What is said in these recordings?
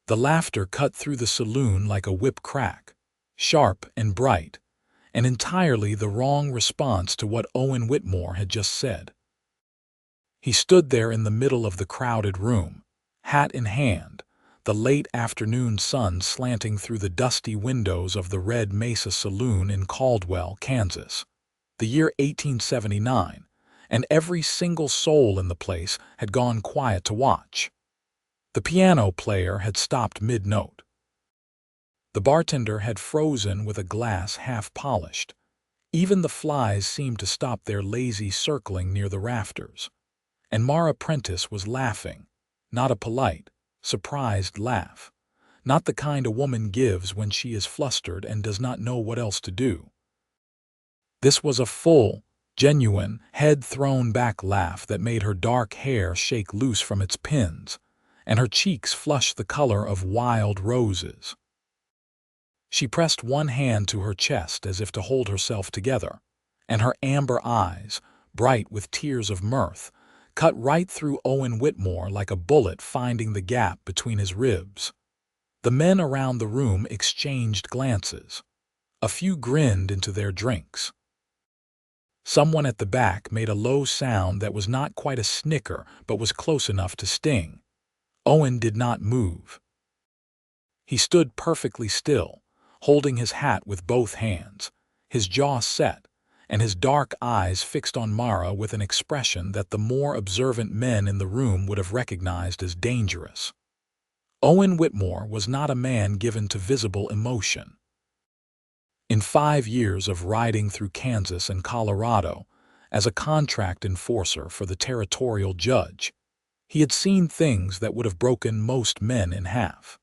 The laughter cut through the saloon like a whip crack, sharp and bright, and entirely the wrong response to what Owen Whitmore had just said. He stood there in the middle of the crowded room, hat in hand, the late afternoon sun slanting through the dusty windows of the Red Mesa Saloon in Caldwell, Kansas, the year 1879, and every single soul in the place had gone quiet to watch. The piano player had stopped mid-note. The bartender had frozen with a glass half-polished. Even the flies seemed to stop their lazy circling near the rafters. And Mara Prentice was laughing, not a polite, surprised laugh, not the kind a woman gives when she is flustered and does not know what else to do. This was a full, genuine, head-thrown-back laugh that made her dark hair shake loose from its pins, and her cheeks flush the color of wild roses. She pressed one hand to her chest as if to hold herself together, and her amber eyes, bright with tears of mirth, cut right through Owen Whitmore like a bullet finding the gap between his ribs. The men around the room exchanged glances. A few grinned into their drinks. Someone at the back made a low sound that was not quite a snicker but was close enough to sting. Owen did not move. He stood perfectly still, holding his hat with both hands, his jaw set, and his dark eyes fixed on Mara with an expression that the more observant men in the room would have recognized as dangerous. Owen Whitmore was not a man given to visible emotion. In 5 years of riding through Kansas and Colorado as a contract enforcer for the territorial judge, he had seen things that would have broken most men in half.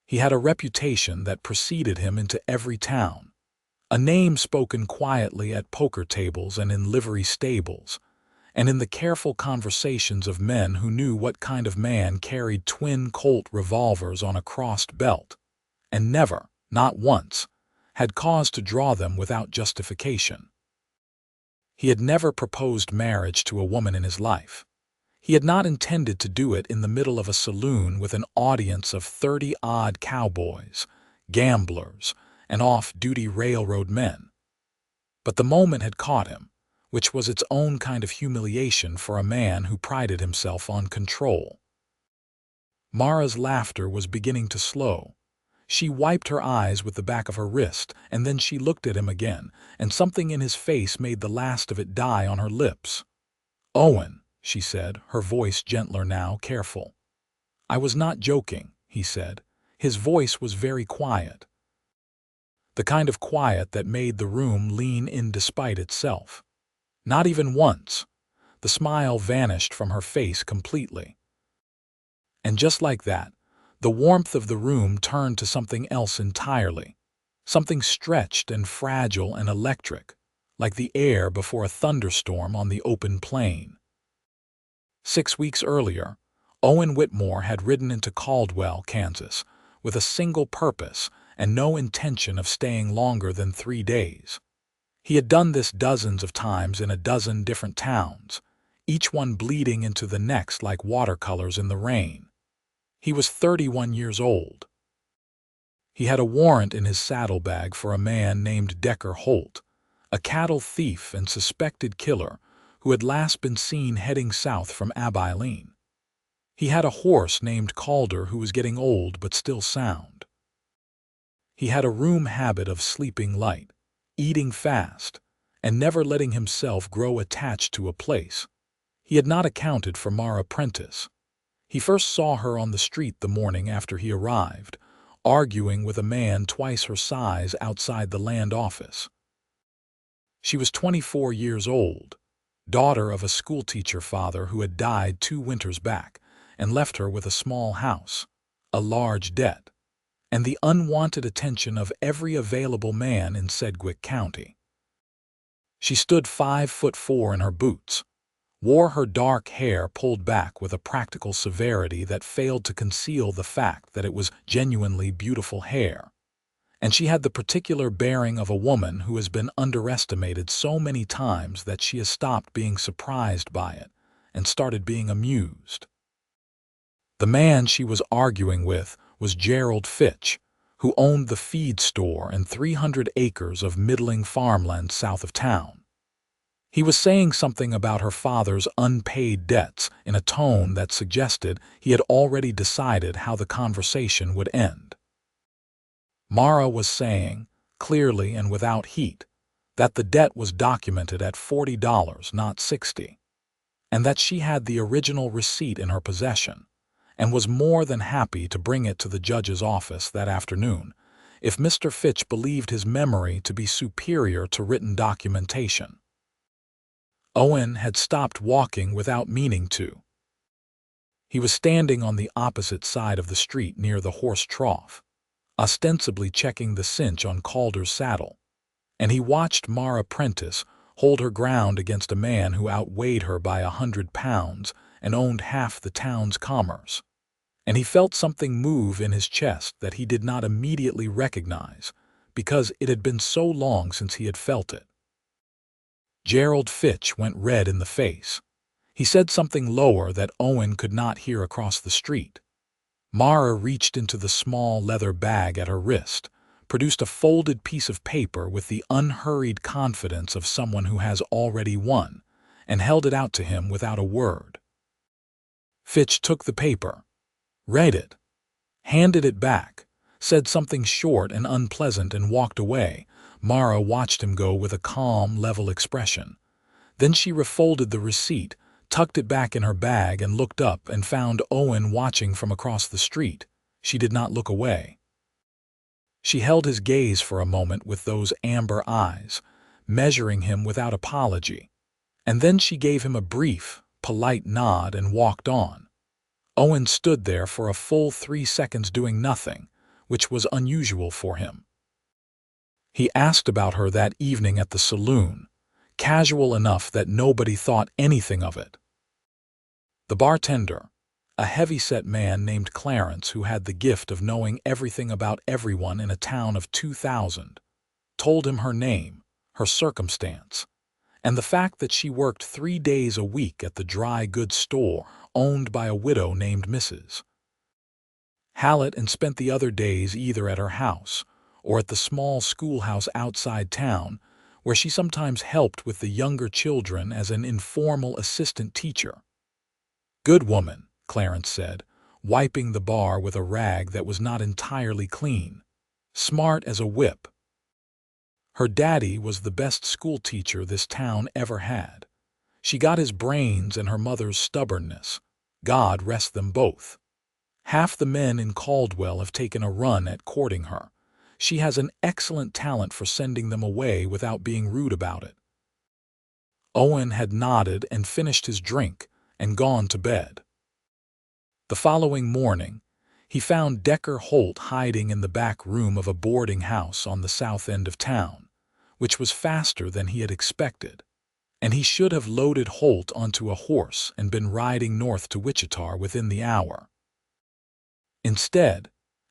He had a reputation that preceded him into every town, a name spoken quietly at poker tables and in livery stables, and in the careful conversations of men who knew what kind of man carried twin Colt revolvers on a crossed belt, and never, not once, had cause to draw them without justification. He had never proposed marriage to a woman in his life. He had not intended to do it in the middle of a saloon with an audience of 30-odd cowboys, gamblers, and off-duty railroad men. But the moment had caught him, which was its own kind of humiliation for a man who prided himself on control. Mara's laughter was beginning to slow. She wiped her eyes with the back of her wrist, and then she looked at him again, and something in his face made the last of it die on her lips. "Owen," she said, her voice gentler now, careful. "I was not joking," he said. His voice was very quiet. The kind of quiet that made the room lean in despite itself. Not even once. The smile vanished from her face completely. And just like that, the warmth of the room turned to something else entirely, something stretched and fragile and electric, like the air before a thunderstorm on the open plain. 6 weeks earlier, Owen Whitmore had ridden into Caldwell, Kansas, with a single purpose and no intention of staying longer than 3 days. He had done this dozens of times in a dozen different towns, each one bleeding into the next like watercolors in the rain. He was 31 years old. He had a warrant in his saddlebag for a man named Decker Holt, a cattle thief and suspected killer who had last been seen heading south from Abilene. He had a horse named Calder who was getting old but still sound. He had a room habit of sleeping light, eating fast, and never letting himself grow attached to a place. He had not accounted for Mara Prentice. He first saw her on the street the morning after he arrived, arguing with a man twice her size outside the land office. She was 24 years old, daughter of a schoolteacher father who had died 2 winters back and left her with a small house, a large debt, and the unwanted attention of every available man in Sedgwick County. She stood 5'4" in her boots, wore her dark hair pulled back with a practical severity that failed to conceal the fact that it was genuinely beautiful hair, and she had the particular bearing of a woman who has been underestimated so many times that she has stopped being surprised by it and started being amused. The man she was arguing with was Gerald Fitch, who owned the feed store and 300 acres of middling farmland south of town. He was saying something about her father's unpaid debts in a tone that suggested he had already decided how the conversation would end. Mara was saying, clearly and without heat, that the debt was documented at $40, not $60, and that she had the original receipt in her possession, and was more than happy to bring it to the judge's office that afternoon if Mr. Fitch believed his memory to be superior to written documentation. Owen had stopped walking without meaning to. He was standing on the opposite side of the street near the horse trough, ostensibly checking the cinch on Calder's saddle, and he watched Mara Prentice hold her ground against a man who outweighed her by 100 pounds and owned half the town's commerce, and he felt something move in his chest that he did not immediately recognize because it had been so long since he had felt it. Gerald Fitch went red in the face. He said something lower that Owen could not hear across the street. Mara reached into the small leather bag at her wrist, produced a folded piece of paper with the unhurried confidence of someone who has already won, and held it out to him without a word. Fitch took the paper, read it, handed it back, said something short and unpleasant and walked away. Mara watched him go with a calm, level expression. Then she refolded the receipt, tucked it back in her bag and looked up and found Owen watching from across the street. She did not look away. She held his gaze for a moment with those amber eyes, measuring him without apology, and then she gave him a brief, polite nod and walked on. Owen stood there for a full 3 seconds doing nothing, which was unusual for him. He asked about her that evening at the saloon, casual enough that nobody thought anything of it. The bartender, a heavy-set man named Clarence who had the gift of knowing everything about everyone in a town of 2,000, told him her name, her circumstance, and the fact that she worked 3 days a week at the dry goods store owned by a widow named Mrs. Hallett and spent the other days either at her house or at the small schoolhouse outside town, where she sometimes helped with the younger children as an informal assistant teacher. "Good woman," Clarence said, wiping the bar with a rag that was not entirely clean. "Smart as a whip. Her daddy was the best schoolteacher this town ever had. She got his brains and her mother's stubbornness. God rest them both. Half the men in Caldwell have taken a run at courting her. She has an excellent talent for sending them away without being rude about it." Owen had nodded and finished his drink and gone to bed. The following morning, he found Decker Holt hiding in the back room of a boarding house on the south end of town, which was faster than he had expected, and he should have loaded Holt onto a horse and been riding north to Wichita within the hour. Instead,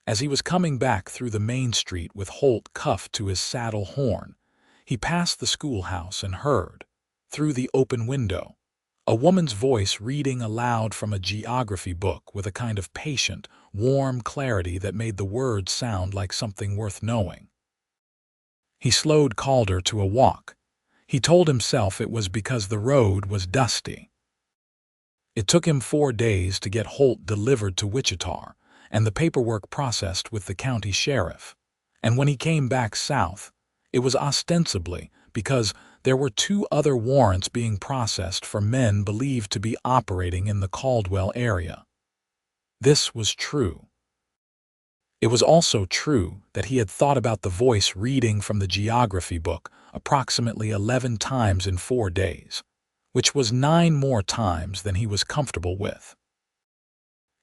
as he was coming back through the main street with Holt cuffed to his saddle horn, he passed the schoolhouse and heard, through the open window, a woman's voice reading aloud from a geography book with a kind of patient, warm clarity that made the words sound like something worth knowing. He slowed Calder to a walk. He told himself it was because the road was dusty. It took him 4 days to get Holt delivered to Wichita and the paperwork processed with the county sheriff, and when he came back south, it was ostensibly because there were 2 other warrants being processed for men believed to be operating in the Caldwell area. This was true. It was also true that he had thought about the voice reading from the geography book approximately 11 times in 4 days, which was 9 more times than he was comfortable with.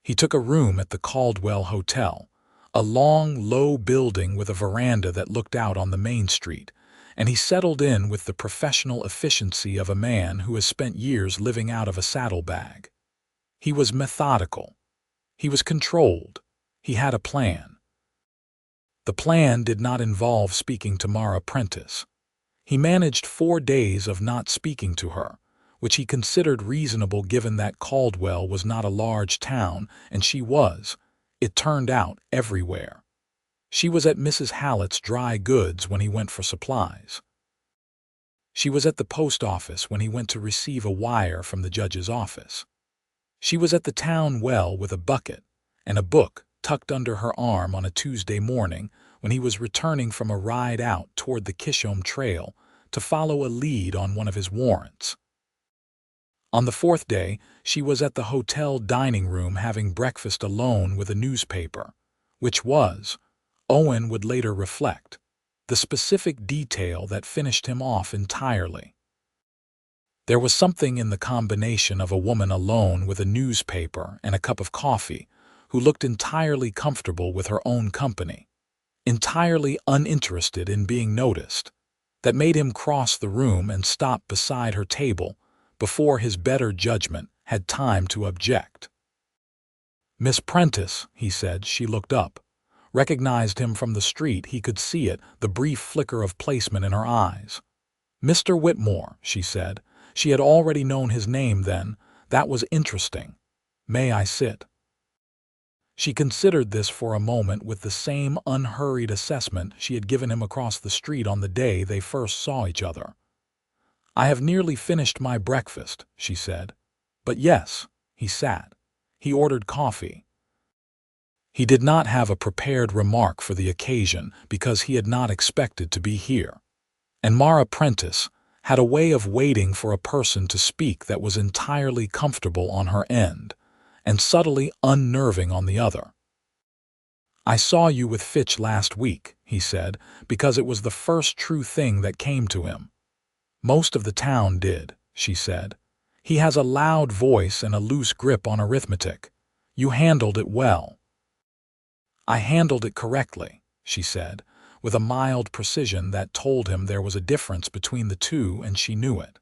He took a room at the Caldwell Hotel, a long, low building with a veranda that looked out on the main street, and he settled in with the professional efficiency of a man who has spent years living out of a saddlebag. He was methodical. He was controlled. He had a plan. The plan did not involve speaking to Mara Prentice. He managed 4 days of not speaking to her, which he considered reasonable given that Caldwell was not a large town, and she was, it turned out, everywhere. She was at Mrs. Hallett's dry goods when he went for supplies. She was at the post office when he went to receive a wire from the judge's office. She was at the town well with a bucket and a book tucked under her arm on a Tuesday morning when he was returning from a ride out toward the Kishome Trail to follow a lead on one of his warrants. On the fourth day, she was at the hotel dining room having breakfast alone with a newspaper, which was, Owen would later reflect, the specific detail that finished him off entirely. There was something in the combination of a woman alone with a newspaper and a cup of coffee, who looked entirely comfortable with her own company, entirely uninterested in being noticed, that made him cross the room and stop beside her table before his better judgment had time to object. "Miss Prentice," he said. She looked up, recognized him from the street. He could see it, the brief flicker of placement in her eyes. "Mr. Whitmore," she said. She had already known his name then. That was interesting. "May I sit?" She considered this for a moment with the same unhurried assessment she had given him across the street on the day they first saw each other. "I have nearly finished my breakfast," she said. "But yes." He sat. He ordered coffee. He did not have a prepared remark for the occasion because he had not expected to be here. And Mara Prentice had a way of waiting for a person to speak that was entirely comfortable on her end and subtly unnerving on the other. "I saw you with Fitch last week," he said, because it was the first true thing that came to him. "Most of the town did," she said. "He has a loud voice and a loose grip on arithmetic. You handled it well." "I handled it correctly," she said, with a mild precision that told him there was a difference between the two, and she knew it.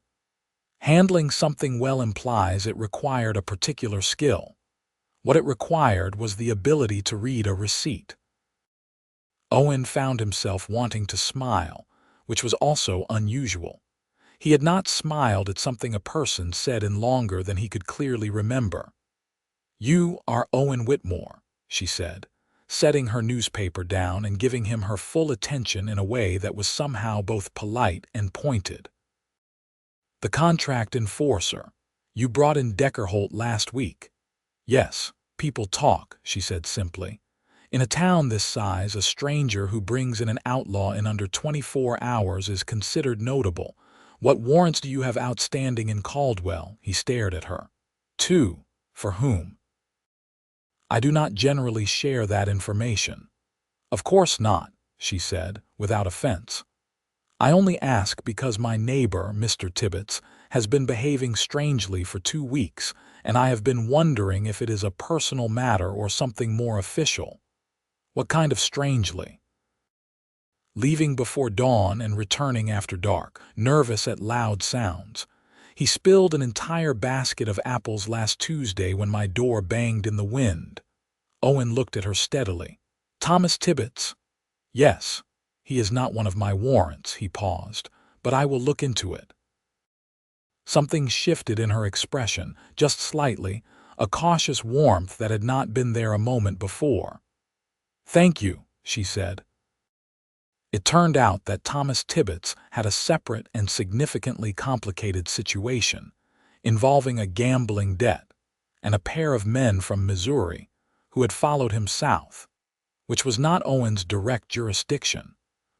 Handling something well implies it required a particular skill. What it required was the ability to read a receipt. Owen found himself wanting to smile, which was also unusual. He had not smiled at something a person said in longer than he could clearly remember. "You are Owen Whitmore," she said, setting her newspaper down and giving him her full attention in a way that was somehow both polite and pointed. "The contract enforcer. You brought in Deckerholt last week." "Yes, people talk," she said simply. "In a town this size, a stranger who brings in an outlaw in under 24 hours is considered notable. What warrants do you have outstanding in Caldwell?" He stared at her. "Two. For whom?" "I do not generally share that information." "Of course not," she said, without offense. "I only ask because my neighbor, Mr. Tibbets, has been behaving strangely for 2 weeks, and I have been wondering if it is a personal matter or something more official." "What kind of strangely?" "Leaving before dawn and returning after dark, nervous at loud sounds. He spilled an entire basket of apples last Tuesday when my door banged in the wind." Owen looked at her steadily. "Thomas Tibbets?" "Yes. He is not one of my warrants." He paused. "But I will look into it." Something shifted in her expression, just slightly, a cautious warmth that had not been there a moment before. "Thank you," she said. It turned out that Thomas Tibbets had a separate and significantly complicated situation, involving a gambling debt and a pair of men from Missouri who had followed him south, which was not Owen's direct jurisdiction,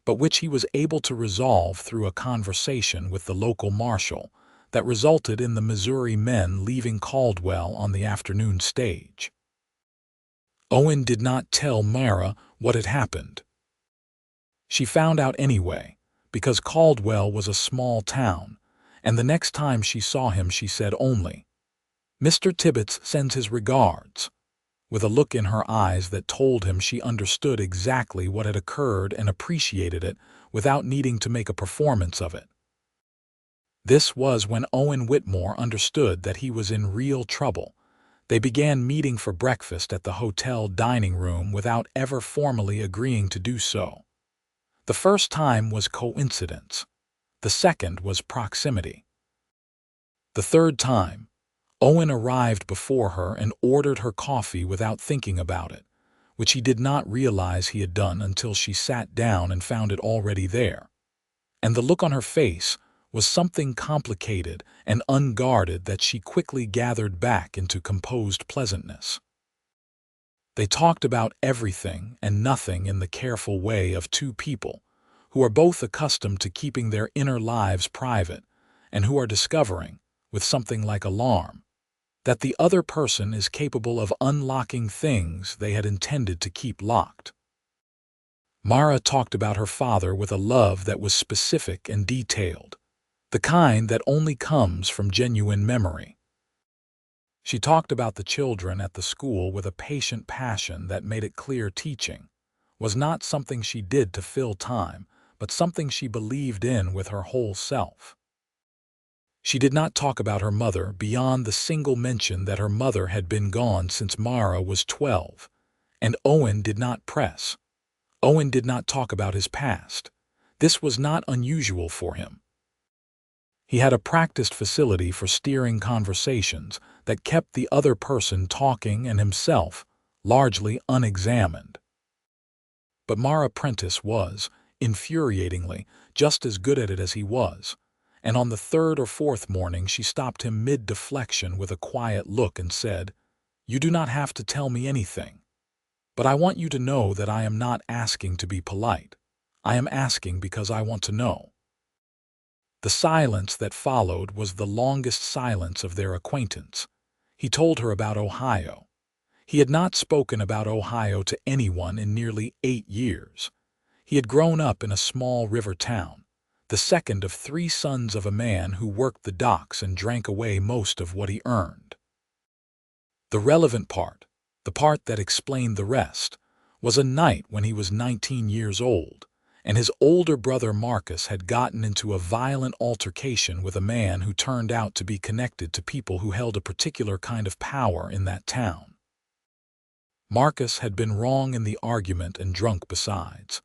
but which he was able to resolve through a conversation with the local marshal that resulted in the Missouri men leaving Caldwell on the afternoon stage. Owen did not tell Mara what had happened. She found out anyway, because Caldwell was a small town, and the next time she saw him she said only, "Mr. Tibbets sends his regards," with a look in her eyes that told him she understood exactly what had occurred and appreciated it without needing to make a performance of it. This was when Owen Whitmore understood that he was in real trouble. They began meeting for breakfast at the hotel dining room without ever formally agreeing to do so. The first time was coincidence. The second was proximity. The third time, Owen arrived before her and ordered her coffee without thinking about it, which he did not realize he had done until she sat down and found it already there. And the look on her face was something complicated and unguarded that she quickly gathered back into composed pleasantness. They talked about everything and nothing in the careful way of two people who are both accustomed to keeping their inner lives private and who are discovering, with something like alarm, that the other person is capable of unlocking things they had intended to keep locked. Mara talked about her father with a love that was specific and detailed, the kind that only comes from genuine memory. She talked about the children at the school with a patient passion that made it clear teaching was not something she did to fill time, but something she believed in with her whole self. She did not talk about her mother beyond the single mention that her mother had been gone since Mara was 12, and Owen did not press. Owen did not talk about his past. This was not unusual for him. He had a practiced facility for steering conversations that kept the other person talking and himself largely unexamined. But Mara Prentice was, infuriatingly, just as good at it as he was, and on the third or fourth morning she stopped him mid-deflection with a quiet look and said, "You do not have to tell me anything. But I want you to know that I am not asking to be polite. I am asking because I want to know." The silence that followed was the longest silence of their acquaintance. He told her about Ohio. He had not spoken about Ohio to anyone in nearly 8 years. He had grown up in a small river town, the second of 3 sons of a man who worked the docks and drank away most of what he earned. The relevant part, the part that explained the rest, was a night when he was 19 years old, and his older brother Marcus had gotten into a violent altercation with a man who turned out to be connected to people who held a particular kind of power in that town. Marcus had been wrong in the argument and drunk besides,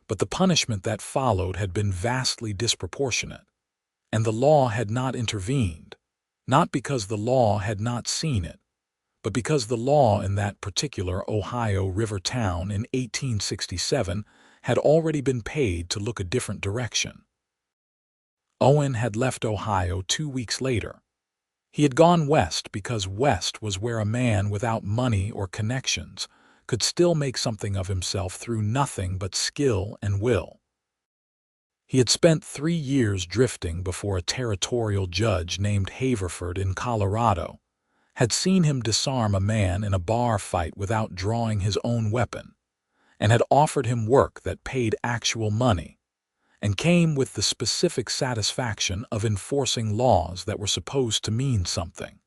but the punishment that followed had been vastly disproportionate, and the law had not intervened, not because the law had not seen it, but because the law in that particular Ohio river town in 1867 had already been paid to look a different direction. Owen had left Ohio 2 weeks later. He had gone west because west was where a man without money or connections could still make something of himself through nothing but skill and will. He had spent 3 years drifting before a territorial judge named Haverford in Colorado had seen him disarm a man in a bar fight without drawing his own weapon, and had offered him work that paid actual money, and came with the specific satisfaction of enforcing laws that were supposed to mean something.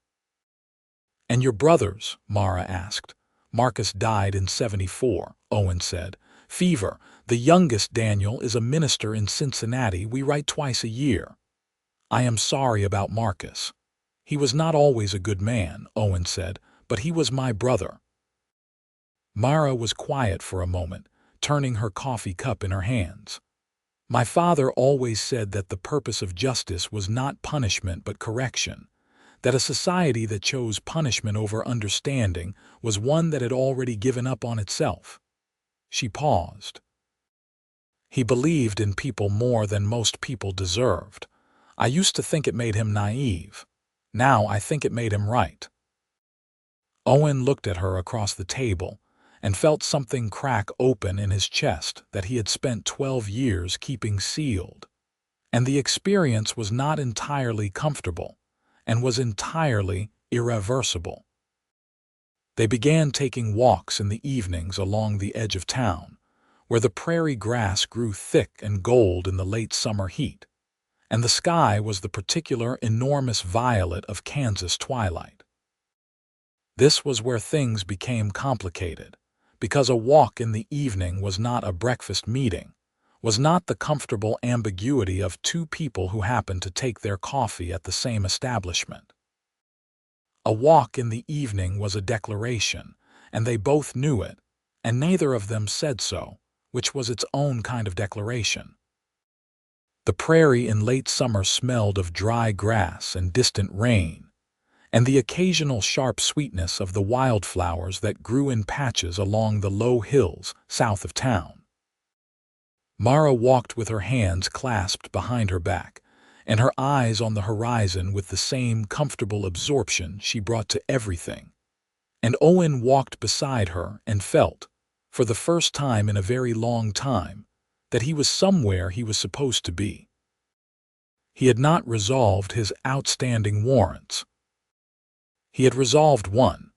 "And your brothers?" Mara asked. "Marcus died in 74, Owen said. "Fever. The youngest, Daniel, is a minister in Cincinnati. We write twice a year." "I am sorry about Marcus. He was not always a good man," Owen said, "but he was my brother." Mara was quiet for a moment, turning her coffee cup in her hands. "My father always said that the purpose of justice was not punishment but correction, that a society that chose punishment over understanding was one that had already given up on itself." She paused. "He believed in people more than most people deserved. I used to think it made him naive. Now I think it made him right." Owen looked at her across the table and felt something crack open in his chest that he had spent 12 years keeping sealed. And the experience was not entirely comfortable and was entirely irreversible. They began taking walks in the evenings along the edge of town, where the prairie grass grew thick and gold in the late summer heat, and the sky was the particular enormous violet of Kansas twilight. This was where things became complicated, because a walk in the evening was not a breakfast meeting, was not the comfortable ambiguity of 2 people who happened to take their coffee at the same establishment. A walk in the evening was a declaration, and they both knew it, and neither of them said so, which was its own kind of declaration. The prairie in late summer smelled of dry grass and distant rain, and the occasional sharp sweetness of the wildflowers that grew in patches along the low hills south of town. Mara walked with her hands clasped behind her back, and her eyes on the horizon with the same comfortable absorption she brought to everything. And Owen walked beside her and felt, for the first time in a very long time, that he was somewhere he was supposed to be. He had not resolved his outstanding warrants. He had resolved one,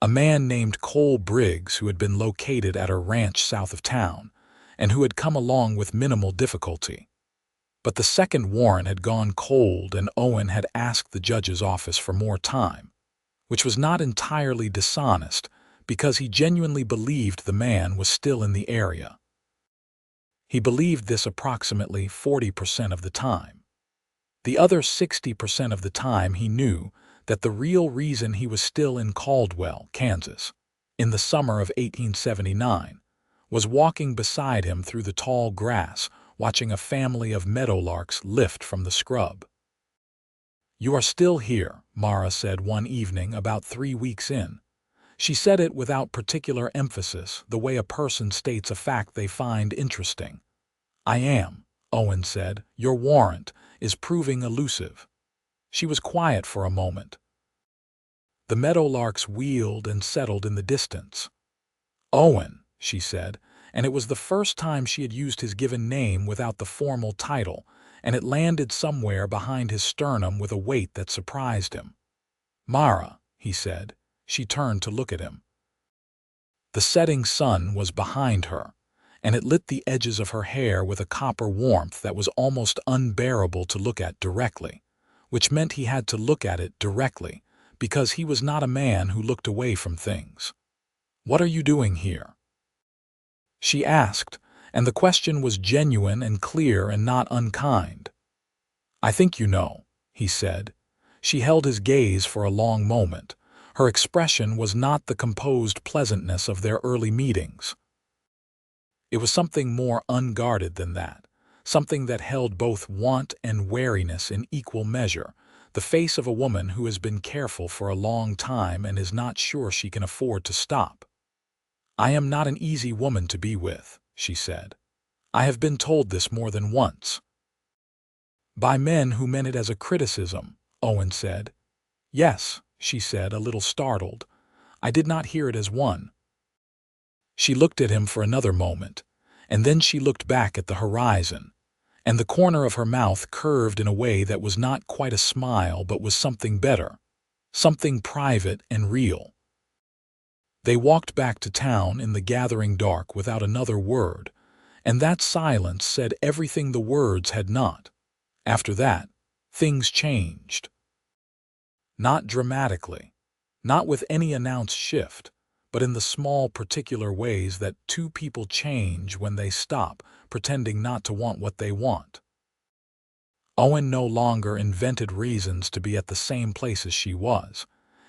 a man named Cole Briggs who had been located at a ranch south of town, and who had come along with minimal difficulty. But the second warrant had gone cold, and Owen had asked the judge's office for more time, which was not entirely dishonest because he genuinely believed the man was still in the area. He believed this approximately 40% of the time. The other 60% of the time he knew that the real reason he was still in Caldwell, Kansas, in the summer of 1879, was walking beside him through the tall grass, watching a family of meadowlarks lift from the scrub. "You are still here," Mara said one evening about 3 weeks in. She said it without particular emphasis, the way a person states a fact they find interesting. "I am," Owen said. "Your warrant is proving elusive." She was quiet for a moment. The meadowlarks wheeled and settled in the distance. "Owen," she said, and it was the first time she had used his given name without the formal title, and it landed somewhere behind his sternum with a weight that surprised him. "Mara," he said. She turned to look at him. The setting sun was behind her, and it lit the edges of her hair with a copper warmth that was almost unbearable to look at directly, which meant he had to look at it directly, because he was not a man who looked away from things. "What are you doing here?" she asked, and the question was genuine and clear and not unkind. "I think you know," he said. She held his gaze for a long moment. Her expression was not the composed pleasantness of their early meetings. It was something more unguarded than that, something that held both want and wariness in equal measure, the face of a woman who has been careful for a long time and is not sure she can afford to stop. "I am not an easy woman to be with," she said. "I have been told this more than once." "By men who meant it as a criticism," Owen said. "Yes," she said, a little startled. "I did not hear it as one." She looked at him for another moment, and then she looked back at the horizon, and the corner of her mouth curved in a way that was not quite a smile but was something better, something private and real. They walked back to town in the gathering dark without another word, and that silence said everything the words had not. After that, things changed. Not dramatically, not with any announced shift, but in the small particular ways that two people change when they stop pretending not to want what they want. Owen no longer invented reasons to be at the same place as she was.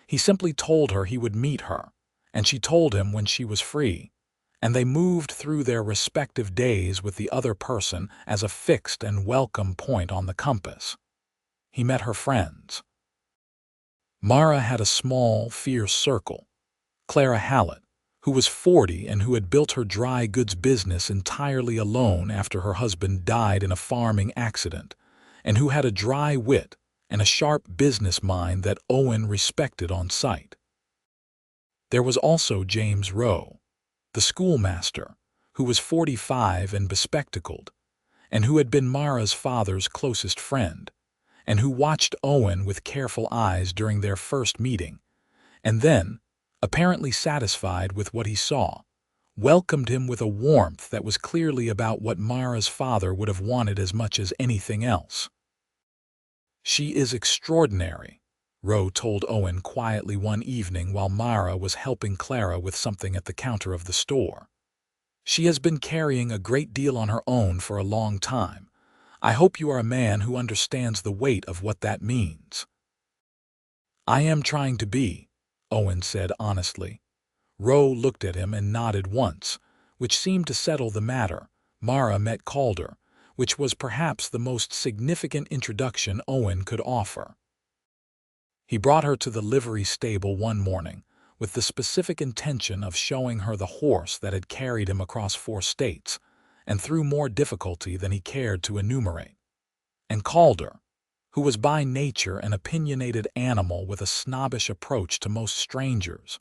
He simply told her he would meet her, and she told him when she was free, and they moved through their respective days with the other person as a fixed and welcome point on the compass. He met her friends. Mara had a small, fierce circle. Clara Hallett, who was 40 and who had built her dry goods business entirely alone after her husband died in a farming accident, and who had a dry wit and a sharp business mind that Owen respected on sight. There was also James Rowe, the schoolmaster, who was 45 and bespectacled, and who had been Mara's father's closest friend, and who watched Owen with careful eyes during their first meeting, and then, apparently satisfied with what he saw, welcomed him with a warmth that was clearly about what Mara's father would have wanted as much as anything else. "She is extraordinary," Rowe told Owen quietly one evening while Mara was helping Clara with something at the counter of the store. "She has been carrying a great deal on her own for a long time. I hope you are a man who understands the weight of what that means." "I am trying to be," Owen said honestly. Rowe looked at him and nodded once, which seemed to settle the matter. Mara met Calder, which was perhaps the most significant introduction Owen could offer. He brought her to the livery stable one morning, with the specific intention of showing her the horse that had carried him across 4 states, and through more difficulty than he cared to enumerate. And Calder, who was by nature an opinionated animal with a snobbish approach to most strangers,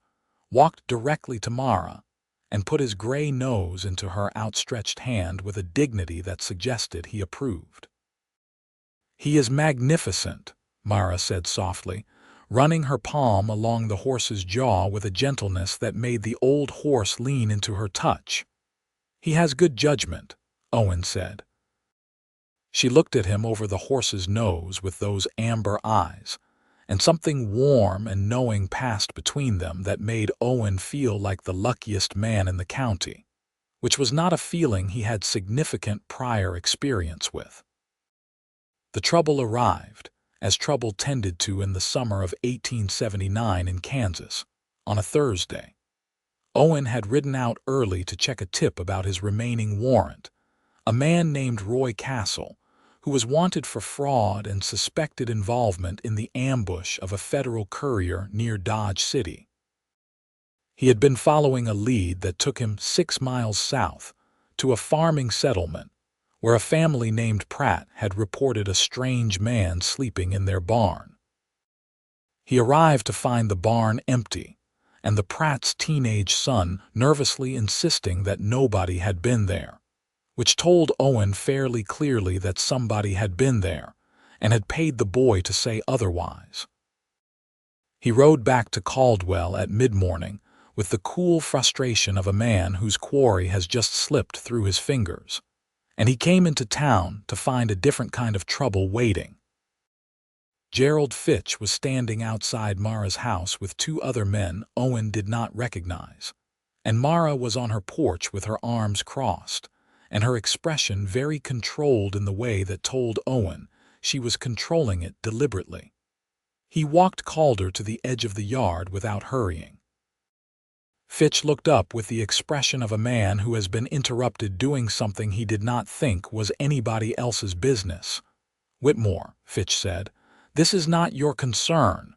walked directly to Mara and put his gray nose into her outstretched hand with a dignity that suggested he approved. "He is magnificent," Mara said softly, running her palm along the horse's jaw with a gentleness that made the old horse lean into her touch. "He has good judgment," Owen said. She looked at him over the horse's nose with those amber eyes, and something warm and knowing passed between them that made Owen feel like the luckiest man in the county, which was not a feeling he had significant prior experience with. The trouble arrived, as trouble tended to in the summer of 1879 in Kansas, on a Thursday. Owen had ridden out early to check a tip about his remaining warrant, a man named Roy Castle, who was wanted for fraud and suspected involvement in the ambush of a federal courier near Dodge City. He had been following a lead that took him 6 miles south to a farming settlement where a family named Pratt had reported a strange man sleeping in their barn. He arrived to find the barn empty, and the Pratt's teenage son nervously insisting that nobody had been there, which told Owen fairly clearly that somebody had been there and had paid the boy to say otherwise. He rode back to Caldwell at mid-morning with the cool frustration of a man whose quarry has just slipped through his fingers, and he came into town to find a different kind of trouble waiting. Gerald Fitch was standing outside Mara's house with 2 other men Owen did not recognize, and Mara was on her porch with her arms crossed, and her expression very controlled in the way that told Owen she was controlling it deliberately. He walked Calder to the edge of the yard without hurrying. Fitch looked up with the expression of a man who has been interrupted doing something he did not think was anybody else's business. "Whitmore," Fitch said, "this is not your concern."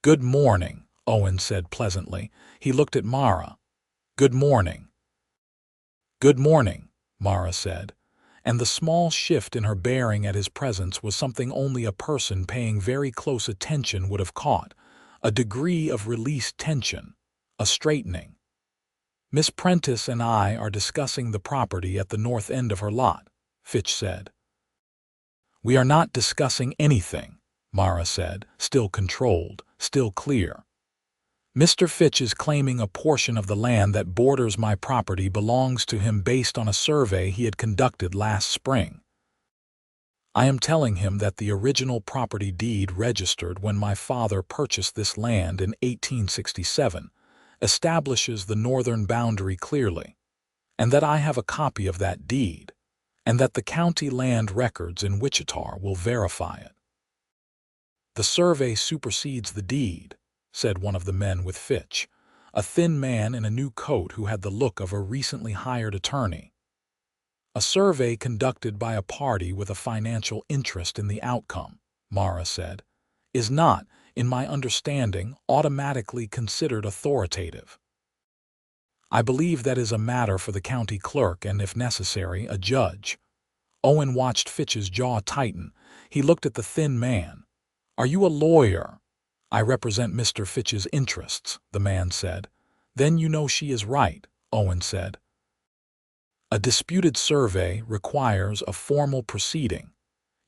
"Good morning," Owen said pleasantly. He looked at Mara. "Good morning." "Good morning," Mara said, and the small shift in her bearing at his presence was something only a person paying very close attention would have caught, a degree of released tension, a straightening. "Miss Prentice and I are discussing the property at the north end of her lot," Fitch said. "We are not discussing anything," Mara said, still controlled, still clear. "Mr. Fitch is claiming a portion of the land that borders my property belongs to him based on a survey he had conducted last spring. I am telling him that the original property deed registered when my father purchased this land in 1867 establishes the northern boundary clearly, and that I have a copy of that deed, and that the county land records in Wichita will verify it." "The survey supersedes the deed," said one of the men with Fitch, a thin man in a new coat who had the look of a recently hired attorney. "A survey conducted by a party with a financial interest in the outcome," Mara said, "is not, in my understanding, automatically considered authoritative. I believe that is a matter for the county clerk and, if necessary, a judge." Owen watched Fitch's jaw tighten. He looked at the thin man. "Are you a lawyer?" "I represent Mr. Fitch's interests," the man said. "Then you know she is right," Owen said. "A disputed survey requires a formal proceeding.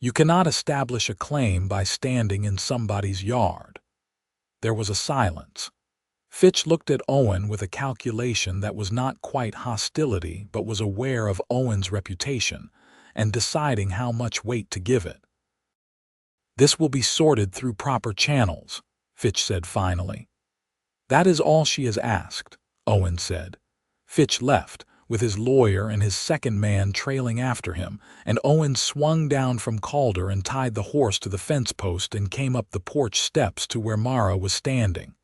You cannot establish a claim by standing in somebody's yard." There was a silence. Fitch looked at Owen with a calculation that was not quite hostility but was aware of Owen's reputation and deciding how much weight to give it. "This will be sorted through proper channels," Fitch said finally. "That is all she has asked," Owen said. Fitch left, with his lawyer and his second man trailing after him, and Owen swung down from Calder and tied the horse to the fence post and came up the porch steps to where Mara was standing.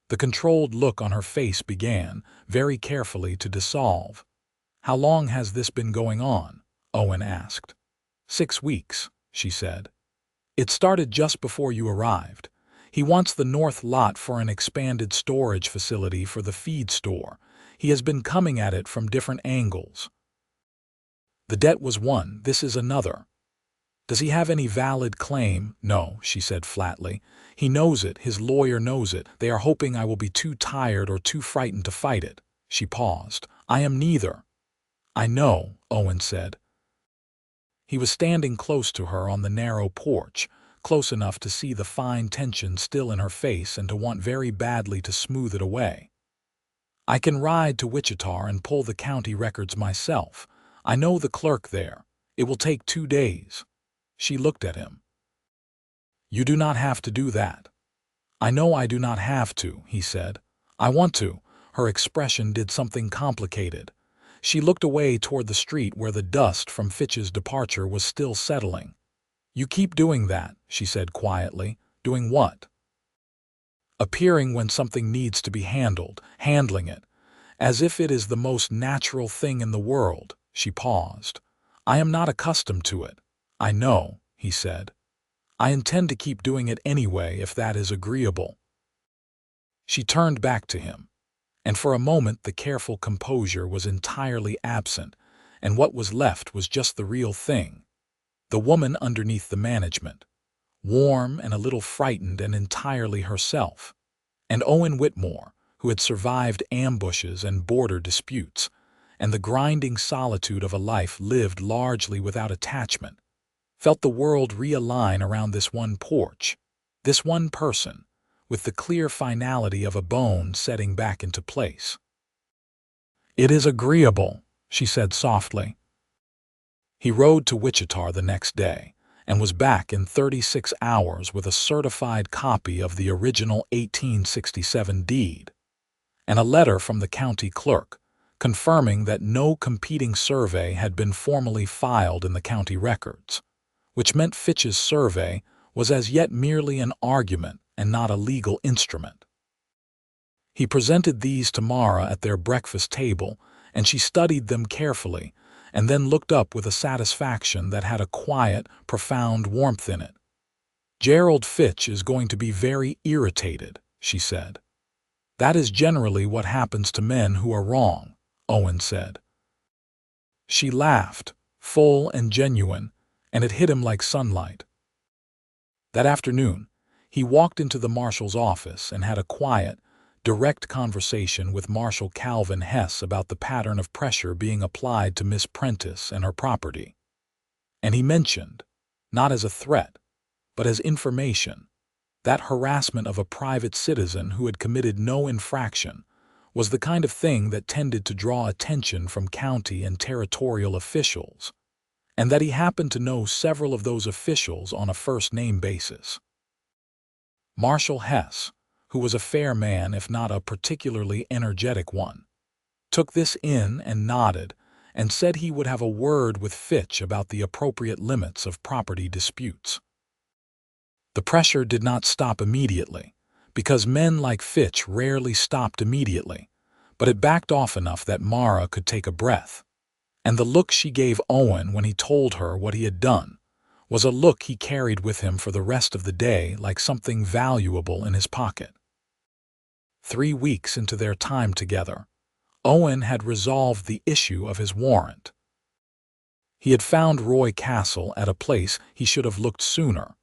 The controlled look on her face began, very carefully, to dissolve. "How long has this been going on?" Owen asked. 6 weeks, she said. It started just before you arrived. He wants the north lot for an expanded storage facility for the feed store. He has been coming at it from different angles. The debt was one, this is another. Does he have any valid claim? No, she said flatly. He knows it, his lawyer knows it. They are hoping I will be too tired or too frightened to fight it. She paused. I am neither. I know, Owen said. He was standing close to her on the narrow porch, close enough to see the fine tension still in her face and to want very badly to smooth it away. I can ride to Wichita and pull the county records myself. I know the clerk there. It will take 2 days. She looked at him. You do not have to do that. I know I do not have to, he said. I want to. Her expression did something complicated. She looked away toward the street where the dust from Fitch's departure was still settling. You keep doing that, she said quietly. Doing what? Appearing when something needs to be handled, handling it, as if it is the most natural thing in the world. She paused. I am not accustomed to it. I know, he said. I intend to keep doing it anyway if that is agreeable. She turned back to him, and for a moment the careful composure was entirely absent, and what was left was just the real thing. The woman underneath the management, warm and a little frightened and entirely herself, and Owen Whitmore, who had survived ambushes and border disputes, and the grinding solitude of a life lived largely without attachment, felt the world realign around this one porch, this one person, with the clear finality of a bone setting back into place. It is agreeable, she said softly. He rode to Wichita the next day, and was back in 36 hours with a certified copy of the original 1867 deed, and a letter from the county clerk, confirming that no competing survey had been formally filed in the county records, which meant Fitch's survey was as yet merely an argument and not a legal instrument. He presented these to Mara at their breakfast table, and she studied them carefully, and then looked up with a satisfaction that had a quiet, profound warmth in it. Gerald Fitch is going to be very irritated, she said. That is generally what happens to men who are wrong, Owen said. She laughed, full and genuine, and it hit him like sunlight. That afternoon, he walked into the marshal's office and had a quiet, direct conversation with Marshal Calvin Hess about the pattern of pressure being applied to Miss Prentice and her property. And he mentioned, not as a threat, but as information, that harassment of a private citizen who had committed no infraction was the kind of thing that tended to draw attention from county and territorial officials, and that he happened to know several of those officials on a first-name basis. Marshal Hess, who was a fair man if not a particularly energetic one, took this in and nodded and said he would have a word with Fitch about the appropriate limits of property disputes. The pressure did not stop immediately, because men like Fitch rarely stopped immediately, but it backed off enough that Mara could take a breath. And the look she gave Owen when he told her what he had done was a look he carried with him for the rest of the day like something valuable in his pocket. 3 weeks into their time together, Owen had resolved the issue of his warrant. He had found Roy Castle at a place he should have looked sooner,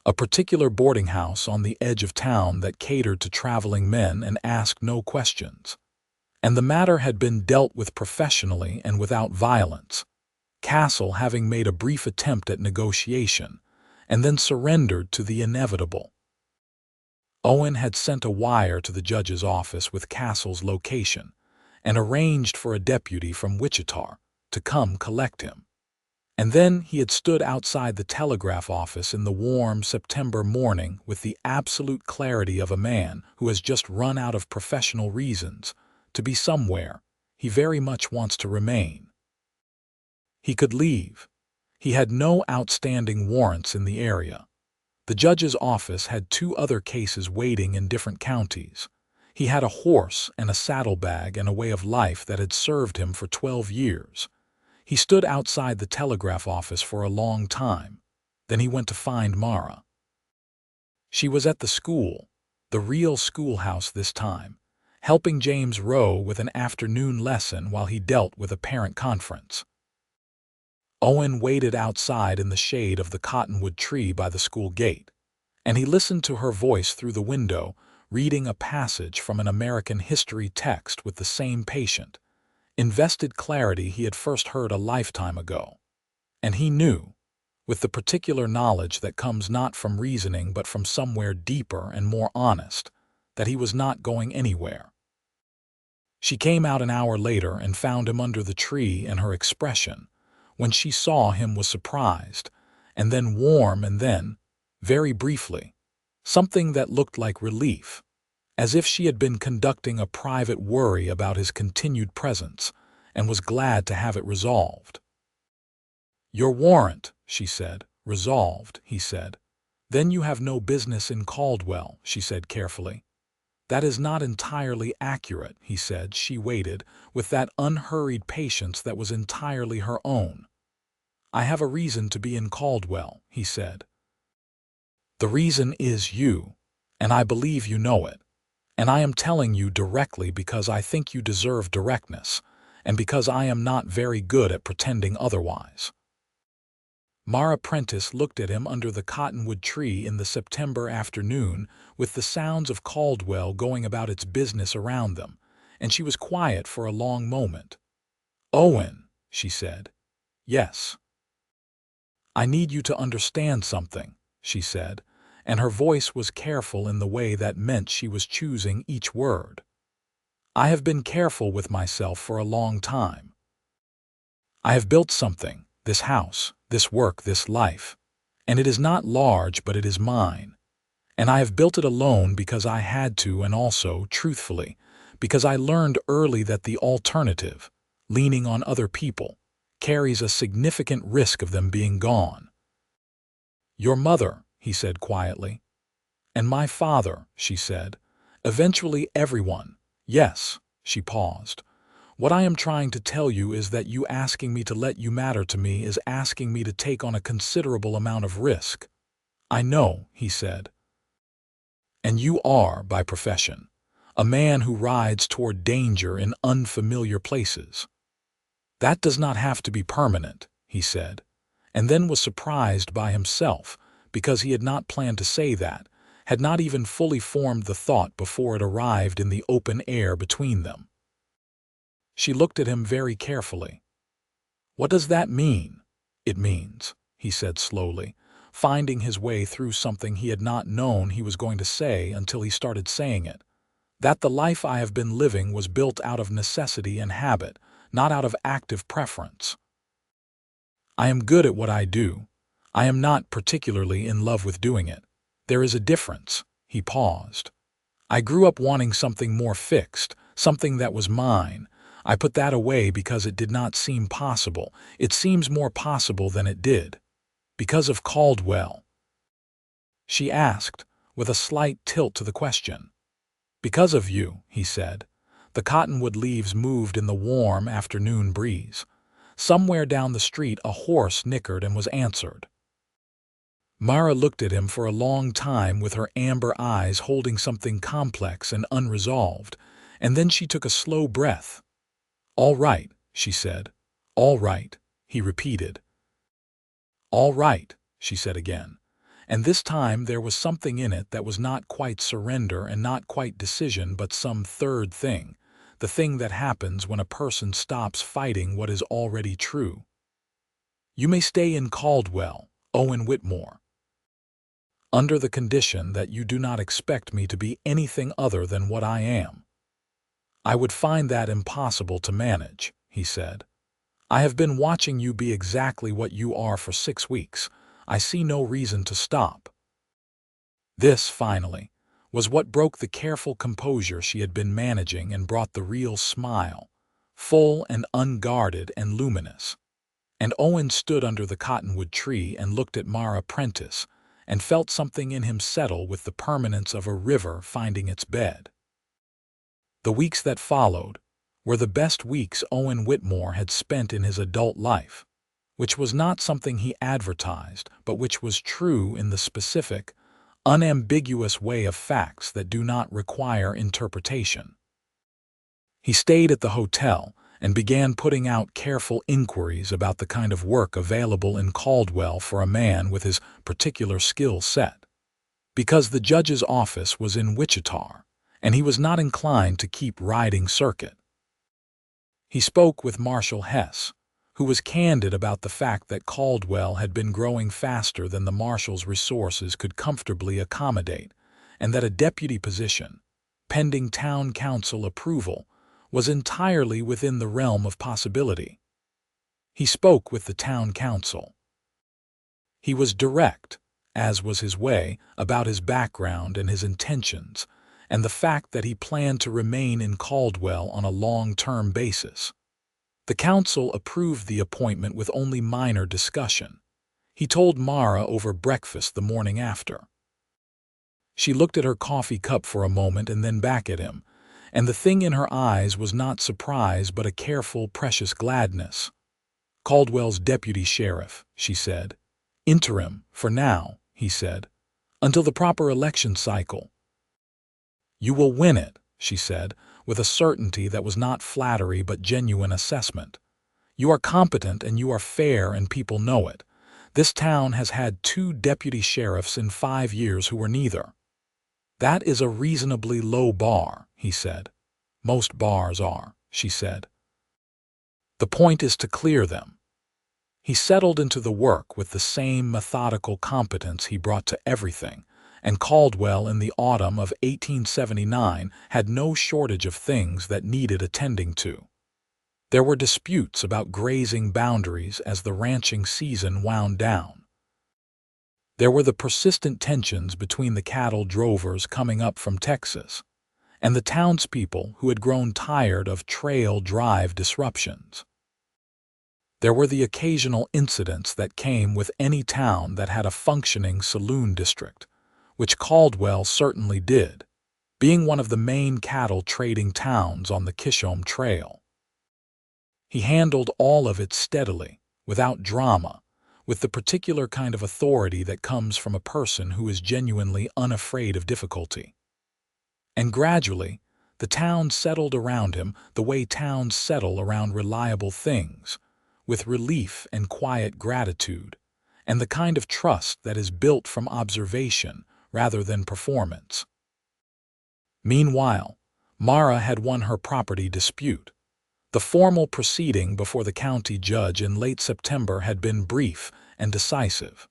a particular boarding house on the edge of town that catered to traveling men and asked no questions. And the matter had been dealt with professionally and without violence, Castle having made a brief attempt at negotiation and then surrendered to the inevitable. Owen had sent a wire to the judge's office with Castle's location and arranged for a deputy from Wichita to come collect him. And then he had stood outside the telegraph office in the warm September morning with the absolute clarity of a man who has just run out of professional reasons to be somewhere he very much wants to remain. He could leave. He had no outstanding warrants in the area. The judge's office had 2 other cases waiting in different counties. He had a horse and a saddlebag and a way of life that had served him for 12 years. He stood outside the telegraph office for a long time. Then he went to find Mara. She was at the school, the real schoolhouse this time, helping James row with an afternoon lesson while he dealt with a parent conference. Owen waited outside in the shade of the cottonwood tree by the school gate, and he listened to her voice through the window, reading a passage from an American history text with the same patient, invested clarity he had first heard a lifetime ago. And he knew, with the particular knowledge that comes not from reasoning but from somewhere deeper and more honest, that he was not going anywhere. She came out an hour later and found him under the tree, and her expression, when she saw him, was surprised, and then warm, and then, very briefly, something that looked like relief, as if she had been conducting a private worry about his continued presence and was glad to have it resolved. "Your warrant," she said. "Resolved," he said. "Then you have no business in Caldwell," she said carefully. "That is not entirely accurate," he said. She waited, with that unhurried patience that was entirely her own. "I have a reason to be in Caldwell," he said. "The reason is you, and I believe you know it. And I am telling you directly because I think you deserve directness, and because I am not very good at pretending otherwise." Mara Prentice looked at him under the cottonwood tree in the September afternoon, with the sounds of Caldwell going about its business around them, and she was quiet for a long moment. "Owen," she said. "Yes." "I need you to understand something," she said, and her voice was careful in the way that meant she was choosing each word. "I have been careful with myself for a long time. I have built something, this house, this work, this life, and it is not large, but it is mine. And I have built it alone because I had to, and also, truthfully, because I learned early that the alternative, leaning on other people, carries a significant risk of them being gone." "Your mother," he said quietly. "And my father," she said. "Eventually everyone." "Yes," she paused. "What I am trying to tell you is that you asking me to let you matter to me is asking me to take on a considerable amount of risk." "I know," he said. "And you are, by profession, a man who rides toward danger in unfamiliar places." "That does not have to be permanent," he said, and then was surprised by himself, because he had not planned to say that, had not even fully formed the thought before it arrived in the open air between them. She looked at him very carefully. "What does that mean?" "It means," he said slowly, finding his way through something he had not known he was going to say until he started saying it, "that the life I have been living was built out of necessity and habit, not out of active preference. I am good at what I do. I am not particularly in love with doing it. There is a difference." He paused. "I grew up wanting something more fixed, something that was mine. I put that away because it did not seem possible. It seems more possible than it did. Because of Caldwell." She asked, with a slight tilt to the question. "Because of you," he said. The cottonwood leaves moved in the warm afternoon breeze. Somewhere down the street a horse nickered and was answered. Mara looked at him for a long time with her amber eyes holding something complex and unresolved, and then she took a slow breath. "All right," she said. "All right," he repeated. "All right," she said again, and this time there was something in it that was not quite surrender and not quite decision, but some third thing, the thing that happens when a person stops fighting what is already true. "You may stay in Caldwell, Owen Whitmore, under the condition that you do not expect me to be anything other than what I am." "I would find that impossible to manage," he said. "I have been watching you be exactly what you are for 6 weeks. I see no reason to stop." This, finally, was what broke the careful composure she had been managing and brought the real smile, full and unguarded and luminous. And Owen stood under the cottonwood tree and looked at Mara Prentice, and felt something in him settle with the permanence of a river finding its bed. The weeks that followed were the best weeks Owen Whitmore had spent in his adult life, which was not something he advertised, but which was true in the specific, unambiguous way of facts that do not require interpretation. He stayed at the hotel and began putting out careful inquiries about the kind of work available in Caldwell for a man with his particular skill set. Because the judge's office was in Wichita, and he was not inclined to keep riding circuit. He spoke with Marshal Hess, who was candid about the fact that Caldwell had been growing faster than the marshal's resources could comfortably accommodate, and that a deputy position, pending town council approval, was entirely within the realm of possibility. He spoke with the town council. He was direct, as was his way, about his background and his intentions, and the fact that he planned to remain in Caldwell on a long-term basis. The council approved the appointment with only minor discussion. He told Mara over breakfast the morning after. She looked at her coffee cup for a moment and then back at him, and the thing in her eyes was not surprise but a careful, precious gladness. "Caldwell's deputy sheriff," she said. "Interim, for now," he said, "until the proper election cycle." "You will win it," she said, with a certainty that was not flattery but genuine assessment. "You are competent and you are fair and people know it. This town has had 2 deputy sheriffs in 5 years who were neither." "That is a reasonably low bar," he said. "Most bars are," she said. "The point is to clear them." He settled into the work with the same methodical competence he brought to everything, and Caldwell in the autumn of 1879 had no shortage of things that needed attending to. There were disputes about grazing boundaries as the ranching season wound down. There were the persistent tensions between the cattle drovers coming up from Texas and the townspeople who had grown tired of trail drive disruptions. There were the occasional incidents that came with any town that had a functioning saloon district, which Caldwell certainly did, being one of the main cattle trading towns on the Kishom Trail. He handled all of it steadily, without drama, with the particular kind of authority that comes from a person who is genuinely unafraid of difficulty. And gradually, the town settled around him the way towns settle around reliable things, with relief and quiet gratitude, and the kind of trust that is built from observation rather than performance. Meanwhile, Mara had won her property dispute. The formal proceeding before the county judge in late September had been brief and decisive.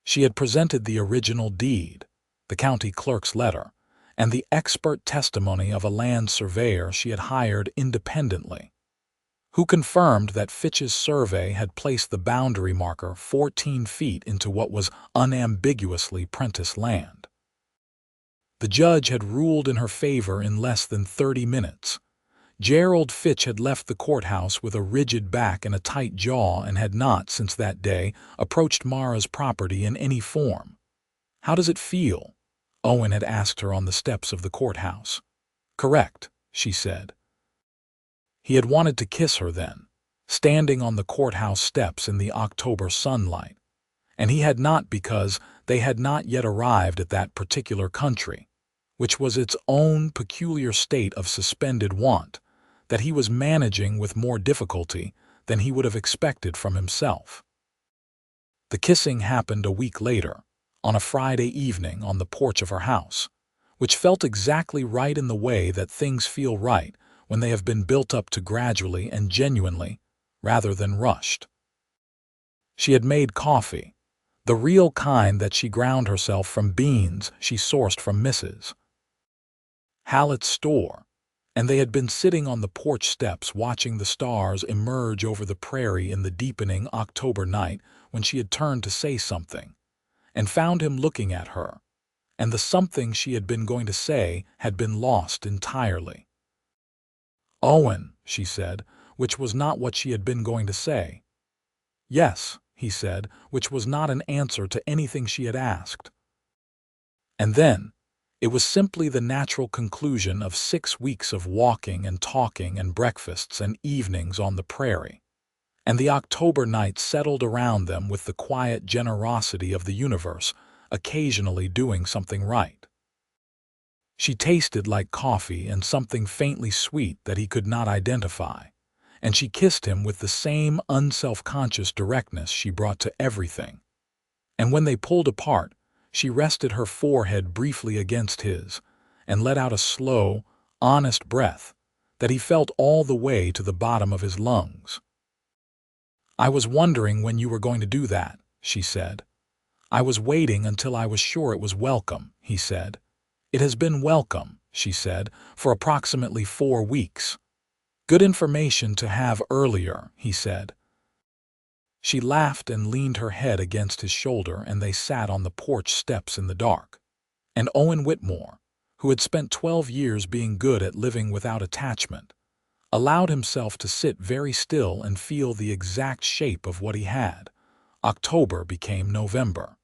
She had presented the original deed, the county clerk's letter, and the expert testimony of a land surveyor she had hired independently, who confirmed that Fitch's survey had placed the boundary marker 14 feet into what was unambiguously Prentice land. The judge had ruled in her favor in less than 30 minutes. Gerald Fitch had left the courthouse with a rigid back and a tight jaw and had not, since that day, approached Mara's property in any form. "How does it feel?" Owen had asked her on the steps of the courthouse. "Correct," she said. He had wanted to kiss her then, standing on the courthouse steps in the October sunlight, and he had not because they had not yet arrived at that particular country, which was its own peculiar state of suspended want, that he was managing with more difficulty than he would have expected from himself. The kissing happened a week later, on a Friday evening on the porch of her house, which felt exactly right in the way that things feel right when they have been built up to gradually and genuinely, rather than rushed. She had made coffee, the real kind that she ground herself from beans she sourced from Mrs. Hallett's store, and they had been sitting on the porch steps watching the stars emerge over the prairie in the deepening October night when she had turned to say something, and found him looking at her, and the something she had been going to say had been lost entirely. "Owen," she said, which was not what she had been going to say. "Yes," he said, which was not an answer to anything she had asked. And then, It was simply the natural conclusion of 6 weeks of walking and talking and breakfasts and evenings on the prairie. And the October night settled around them with the quiet generosity of the universe, occasionally doing something right. She tasted like coffee and something faintly sweet that he could not identify, and she kissed him with the same unself-conscious directness she brought to everything. And when they pulled apart, she rested her forehead briefly against his and let out a slow, honest breath that he felt all the way to the bottom of his lungs. "I was wondering when you were going to do that," she said. "I was waiting until I was sure it was welcome," he said. "It has been welcome," she said, "for approximately 4 weeks. Good information to have earlier," he said. She laughed and leaned her head against his shoulder, and they sat on the porch steps in the dark. And Owen Whitmore, who had spent 12 years being good at living without attachment, allowed himself to sit very still and feel the exact shape of what he had. October became November.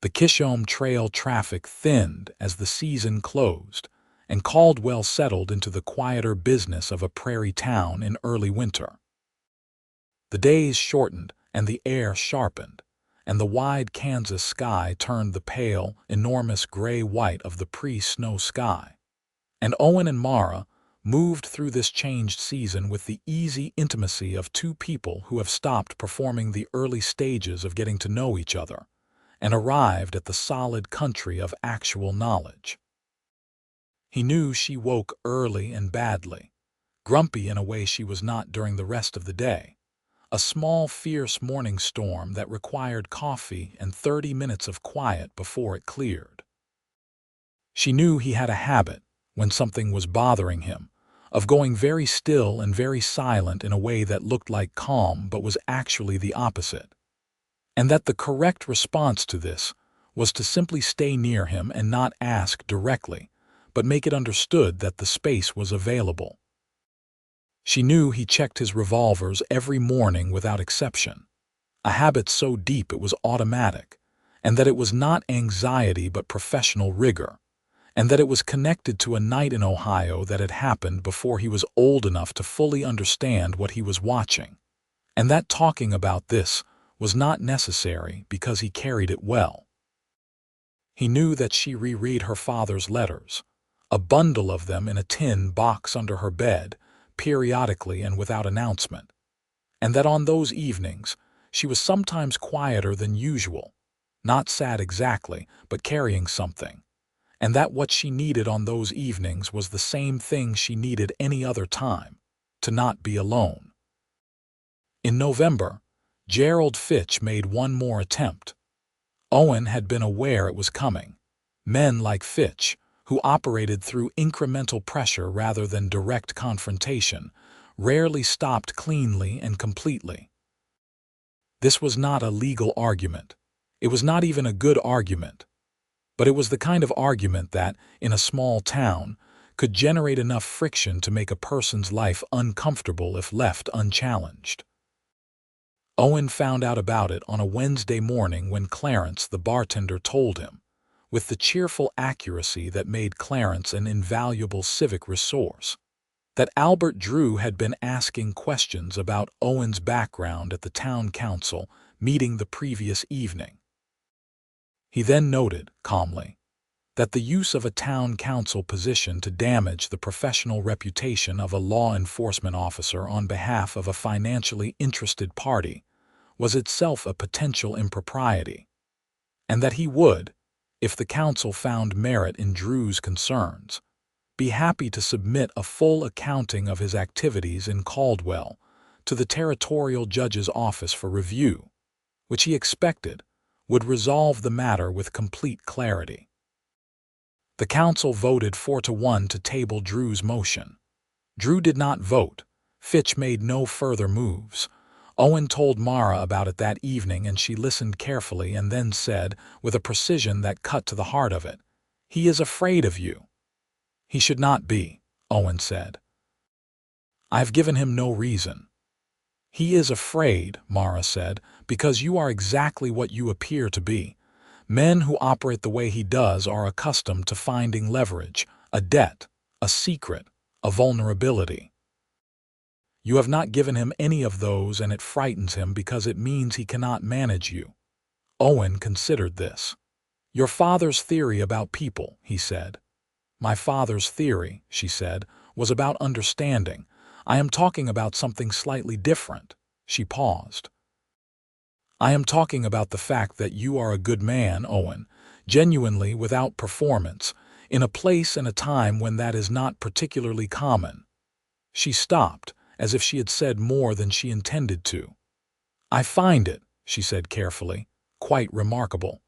The Kishome Trail traffic thinned as the season closed, and Caldwell settled into the quieter business of a prairie town in early winter. The days shortened and the air sharpened, and the wide Kansas sky turned the pale, enormous gray-white of the pre-snow sky. And Owen and Mara moved through this changed season with the easy intimacy of two people who have stopped performing the early stages of getting to know each other and arrived at the solid country of actual knowledge. He knew she woke early and badly, grumpy in a way she was not during the rest of the day. A small, fierce morning storm that required coffee and 30 minutes of quiet before it cleared. She knew he had a habit, when something was bothering him, of going very still and very silent in a way that looked like calm but was actually the opposite. And that the correct response to this was to simply stay near him and not ask directly, but make it understood that the space was available. She knew he checked his revolvers every morning without exception, a habit so deep it was automatic, and that it was not anxiety but professional rigor, and that it was connected to a night in Ohio that had happened before he was old enough to fully understand what he was watching, and that talking about this was not necessary because he carried it well. He knew that she reread her father's letters, a bundle of them in a tin box under her bed, periodically and without announcement, and that on those evenings she was sometimes quieter than usual, not sad exactly, but carrying something, and that what she needed on those evenings was the same thing she needed any other time, to not be alone. In November, Gerald Fitch made one more attempt. Owen had been aware it was coming. Men like Fitch, who operated through incremental pressure rather than direct confrontation, rarely stopped cleanly and completely. This was not a legal argument. It was not even a good argument. But it was the kind of argument that, in a small town, could generate enough friction to make a person's life uncomfortable if left unchallenged. Owen found out about it on a Wednesday morning when Clarence, the bartender, told him, with the cheerful accuracy that made Clarence an invaluable civic resource, that Albert Drew had been asking questions about Owen's background at the town council meeting the previous evening. He then noted, calmly, that the use of a town council position to damage the professional reputation of a law enforcement officer on behalf of a financially interested party was itself a potential impropriety, and that he would, if the council found merit in Drew's concerns, be happy to submit a full accounting of his activities in Caldwell to the territorial judge's office for review, which he expected would resolve the matter with complete clarity. The council voted 4-1 to table Drew's motion. Drew did not vote. Fitch made no further moves. Owen told Mara about it that evening, and she listened carefully and then said, with a precision that cut to the heart of it, "He is afraid of you." "He should not be," Owen said. "I have given him no reason." "He is afraid," Mara said, "because you are exactly what you appear to be, Men who operate the way he does are accustomed to finding leverage, a debt, a secret, a vulnerability. You have not given him any of those, and it frightens him because it means he cannot manage you. Owen considered this. Your father's theory about people, he said. My father's theory, she said, was about understanding. I am talking about something slightly different. She paused. I am talking about the fact that you are a good man, Owen, genuinely without performance, in a place and a time when that is not particularly common. She stopped, as if she had said more than she intended to. I find it, she said carefully, quite remarkable.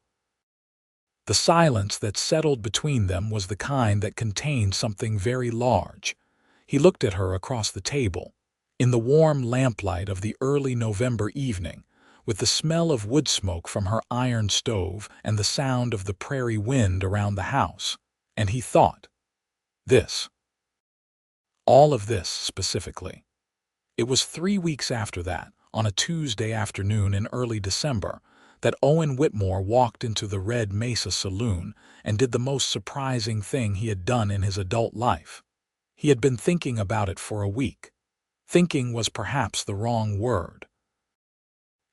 The silence that settled between them was the kind that contained something very large. He looked at her across the table, in the warm lamplight of the early November evening, with the smell of wood smoke from her iron stove and the sound of the prairie wind around the house, and he thought, this. All of this specifically. It was 3 weeks after that, on a Tuesday afternoon in early December, that Owen Whitmore walked into the Red Mesa Saloon and did the most surprising thing he had done in his adult life. He had been thinking about it for a week. Thinking was perhaps the wrong word.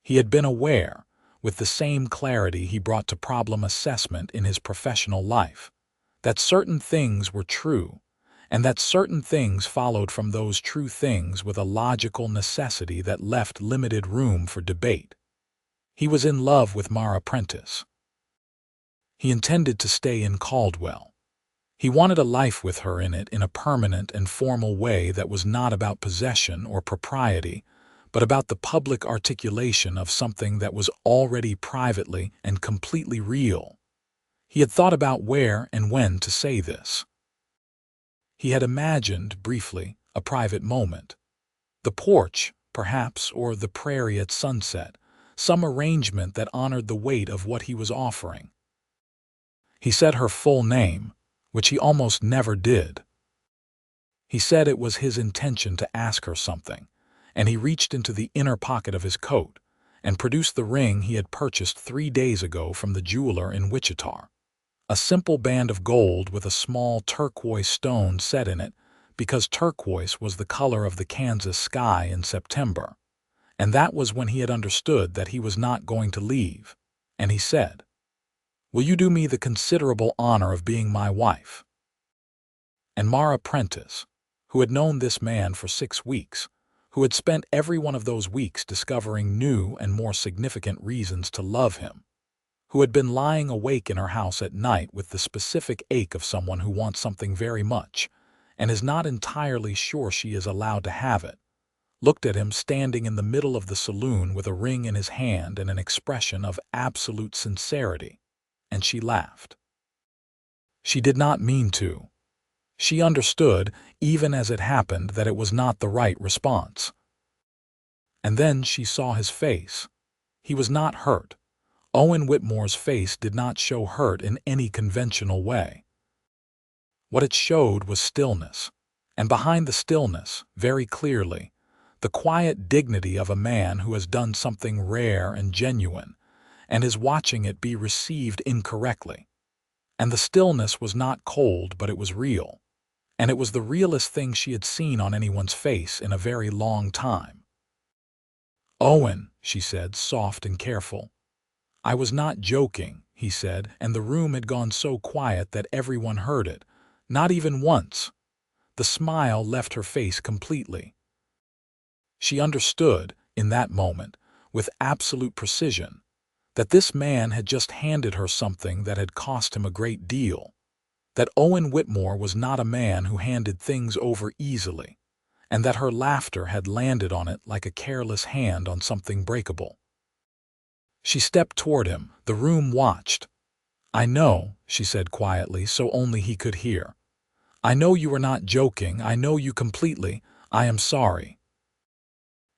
He had been aware, with the same clarity he brought to problem assessment in his professional life, that certain things were true, and that certain things followed from those true things with a logical necessity that left limited room for debate. He was in love with Mara Prentice. He intended to stay in Caldwell. He wanted a life with her in it in a permanent and formal way that was not about possession or propriety, but about the public articulation of something that was already privately and completely real. He had thought about where and when to say this. He had imagined, briefly, a private moment. The porch, perhaps, or the prairie at sunset, some arrangement that honored the weight of what he was offering. He said her full name, which he almost never did. He said it was his intention to ask her something, and he reached into the inner pocket of his coat and produced the ring he had purchased 3 days ago from the jeweler in Wichita. A simple band of gold with a small turquoise stone set in it, because turquoise was the color of the Kansas sky in September. And that was when he had understood that he was not going to leave. And he said, "Will you do me the considerable honor of being my wife?" And Mara Prentice, who had known this man for 6 weeks, who had spent every one of those weeks discovering new and more significant reasons to love him, who had been lying awake in her house at night with the specific ache of someone who wants something very much and is not entirely sure she is allowed to have it, looked at him standing in the middle of the saloon with a ring in his hand and an expression of absolute sincerity, and she laughed. She did not mean to. She understood, even as it happened, that it was not the right response. And then she saw his face. He was not hurt. Owen Whitmore's face did not show hurt in any conventional way. What it showed was stillness, and behind the stillness, very clearly, the quiet dignity of a man who has done something rare and genuine, and is watching it be received incorrectly. And the stillness was not cold, but it was real. And it was the realest thing she had seen on anyone's face in a very long time. "Owen," she said, soft and careful. "I was not joking," he said, and the room had gone so quiet that everyone heard it, not even once. The smile left her face completely. She understood, in that moment, with absolute precision, that this man had just handed her something that had cost him a great deal, that Owen Whitmore was not a man who handed things over easily, and that her laughter had landed on it like a careless hand on something breakable. She stepped toward him. The room watched. "I know," she said quietly, so only he could hear. "I know you are not joking. I know you completely. I am sorry."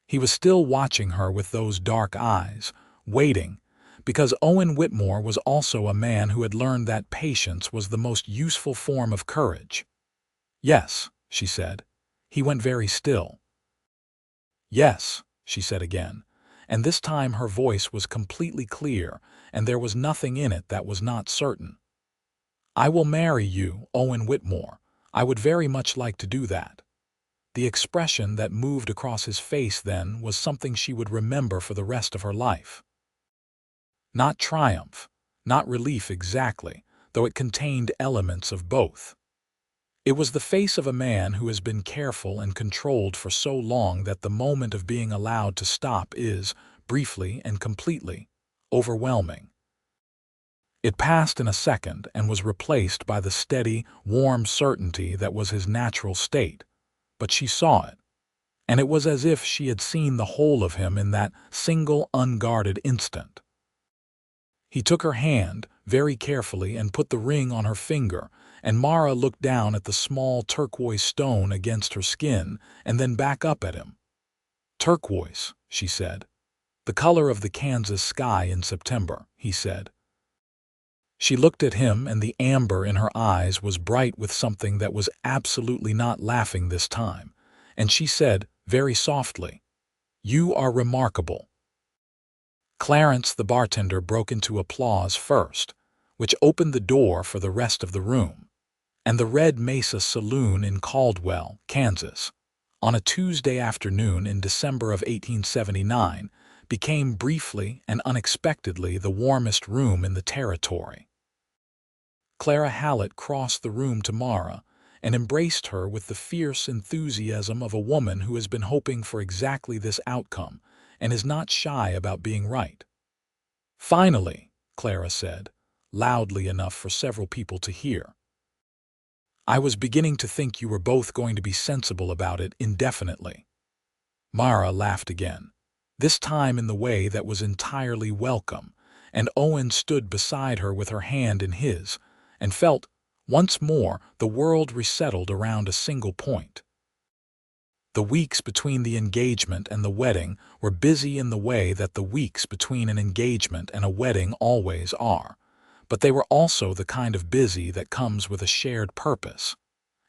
He was still watching her with those dark eyes, waiting, because Owen Whitmore was also a man who had learned that patience was the most useful form of courage. "Yes," she said. He went very still. "Yes," she said again, and this time her voice was completely clear, and there was nothing in it that was not certain. "I will marry you, Owen Whitmore. I would very much like to do that." The expression that moved across his face then was something she would remember for the rest of her life. Not triumph, not relief exactly, though it contained elements of both. It was the face of a man who has been careful and controlled for so long that the moment of being allowed to stop is, briefly and completely, overwhelming. It passed in a second and was replaced by the steady, warm certainty that was his natural state, but she saw it, and it was as if she had seen the whole of him in that single, unguarded instant. He took her hand very carefully and put the ring on her finger, and Mara looked down at the small turquoise stone against her skin and then back up at him. "Turquoise," she said. "The color of the Kansas sky in September," he said. She looked at him, and the amber in her eyes was bright with something that was absolutely not laughing this time, and she said, very softly, "You are remarkable." Clarence, the bartender, broke into applause first, which opened the door for the rest of the room, and the Red Mesa Saloon in Caldwell, Kansas, on a Tuesday afternoon in December of 1879, became briefly and unexpectedly the warmest room in the territory. Clara Hallett crossed the room to Mara and embraced her with the fierce enthusiasm of a woman who has been hoping for exactly this outcome and is not shy about being right. "Finally," Clara said, loudly enough for several people to hear. "I was beginning to think you were both going to be sensible about it indefinitely." Mara laughed again, this time in the way that was entirely welcome, and Owen stood beside her with her hand in his, and felt, once more, the world resettled around a single point. The weeks between the engagement and the wedding were busy in the way that the weeks between an engagement and a wedding always are, but they were also the kind of busy that comes with a shared purpose,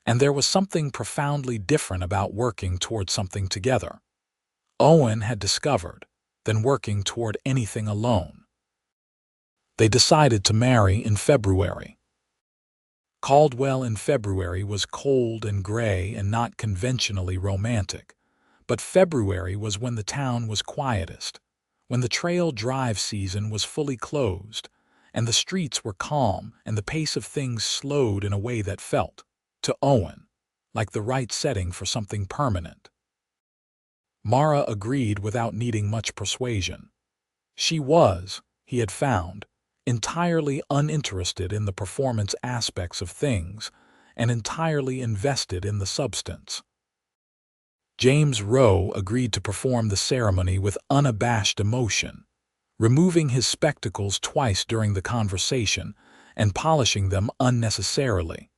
and there was something profoundly different about working toward something together. Owen had discovered, than working toward anything alone. They decided to marry in February. Caldwell in February was cold and gray and not conventionally romantic, but February was when the town was quietest, when the trail drive season was fully closed, and the streets were calm and the pace of things slowed in a way that felt, to Owen, like the right setting for something permanent. Mara agreed without needing much persuasion. She was, he had found, entirely uninterested in the performance aspects of things and entirely invested in the substance. James Rowe agreed to perform the ceremony with unabashed emotion, removing his spectacles twice during the conversation and polishing them unnecessarily.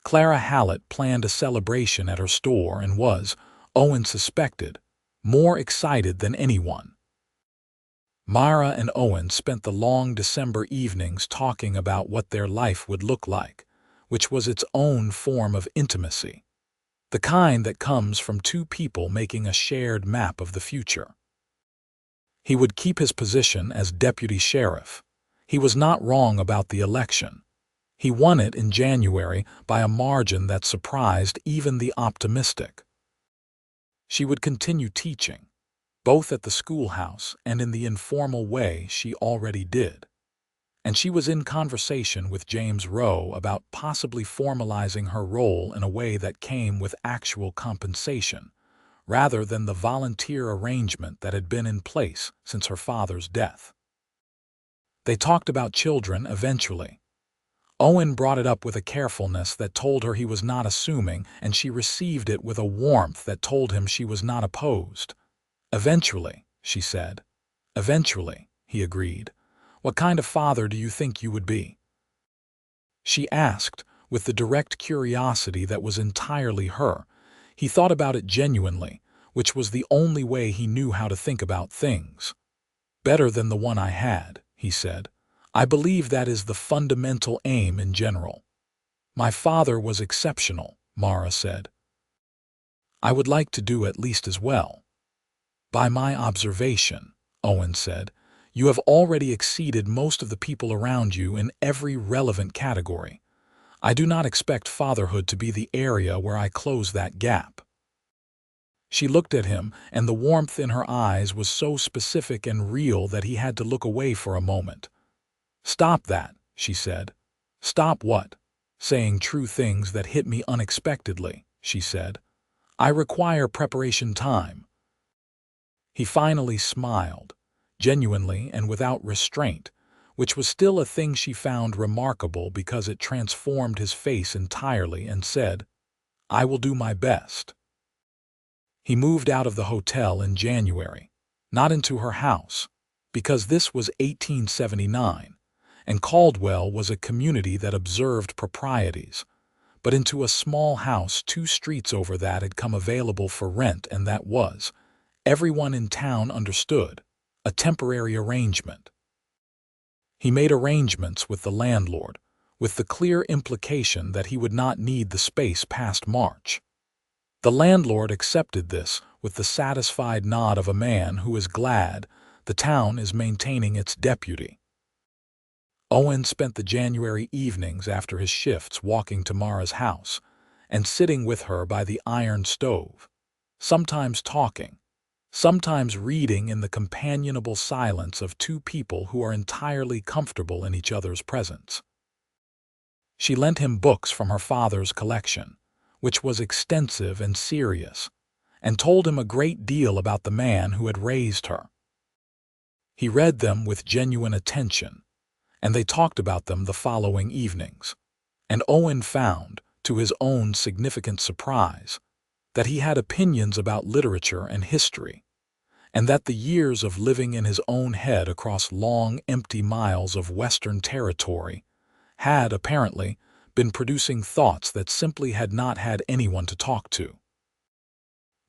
Clara Hallett planned a celebration at her store and was, Owen suspected, more excited than anyone. Mara and Owen spent the long December evenings talking about what their life would look like, which was its own form of intimacy, the kind that comes from two people making a shared map of the future. He would keep his position as deputy sheriff. He was not wrong about the election. He won it in January by a margin that surprised even the optimistic. She would continue teaching, both at the schoolhouse and in the informal way she already did. And she was in conversation with James Rowe about possibly formalizing her role in a way that came with actual compensation, rather than the volunteer arrangement that had been in place since her father's death. They talked about children eventually. Owen brought it up with a carefulness that told her he was not assuming, and she received it with a warmth that told him she was not opposed. "Eventually," she said. "Eventually," he agreed. "What kind of father do you think you would be?" She asked, with the direct curiosity that was entirely her. He thought about it genuinely, which was the only way he knew how to think about things. "Better than the one I had," he said. "I believe that is the fundamental aim in general." "My father was exceptional," Mara said. "I would like to do at least as well." "By my observation," Owen said. "You have already exceeded most of the people around you in every relevant category. I do not expect fatherhood to be the area where I close that gap." She looked at him, and the warmth in her eyes was so specific and real that he had to look away for a moment. "Stop that," she said. "Stop what?" "Saying true things that hit me unexpectedly," she said. "I require preparation time." He finally smiled, genuinely and without restraint, which was still a thing she found remarkable because it transformed his face entirely, and said, "I will do my best." He moved out of the hotel in January, not into her house, because this was 1879, and Caldwell was a community that observed proprieties, but into a small house 2 streets over that had come available for rent, and that was, everyone in town understood, a temporary arrangement. He made arrangements with the landlord, with the clear implication that he would not need the space past March. The landlord accepted this with the satisfied nod of a man who is glad the town is maintaining its deputy. Owen spent the January evenings after his shifts walking to Mara's house and sitting with her by the iron stove, sometimes talking, sometimes reading in the companionable silence of 2 people who are entirely comfortable in each other's presence. She lent him books from her father's collection, which was extensive and serious, and told him a great deal about the man who had raised her. He read them with genuine attention, and they talked about them the following evenings, and Owen found, to his own significant surprise, that he had opinions about literature and history, and that the years of living in his own head across long, empty miles of Western territory had, apparently, been producing thoughts that simply had not had anyone to talk to.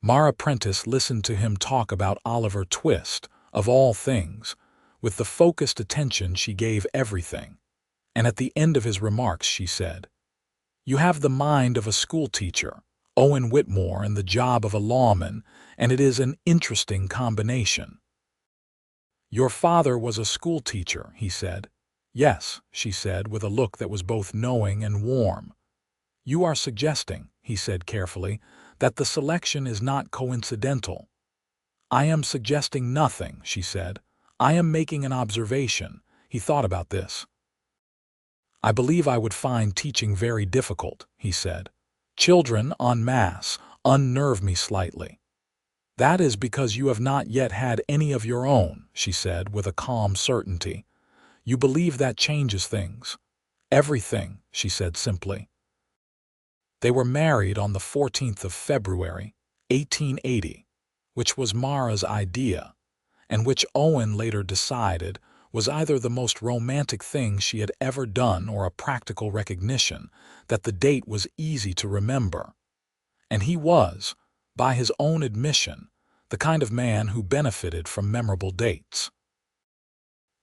Mara Prentice listened to him talk about Oliver Twist, of all things, with the focused attention she gave everything, and at the end of his remarks she said, "You have the mind of a schoolteacher, Owen Whitmore, and the job of a lawman, and it is an interesting combination." "Your father was a schoolteacher," he said. "Yes," she said, with a look that was both knowing and warm. "You are suggesting," he said carefully, "that the selection is not coincidental." "I am suggesting nothing," she said. "I am making an observation." He thought about this. "I believe I would find teaching very difficult," he said. "Children en masse unnerve me slightly." "That is because you have not yet had any of your own," she said with a calm certainty. "You believe that changes things." "Everything," she said simply. They were married on the 14th of February, 1880, which was Mara's idea, and which Owen later decided was either the most romantic thing she had ever done or a practical recognition that the date was easy to remember. And he was, by his own admission, the kind of man who benefited from memorable dates.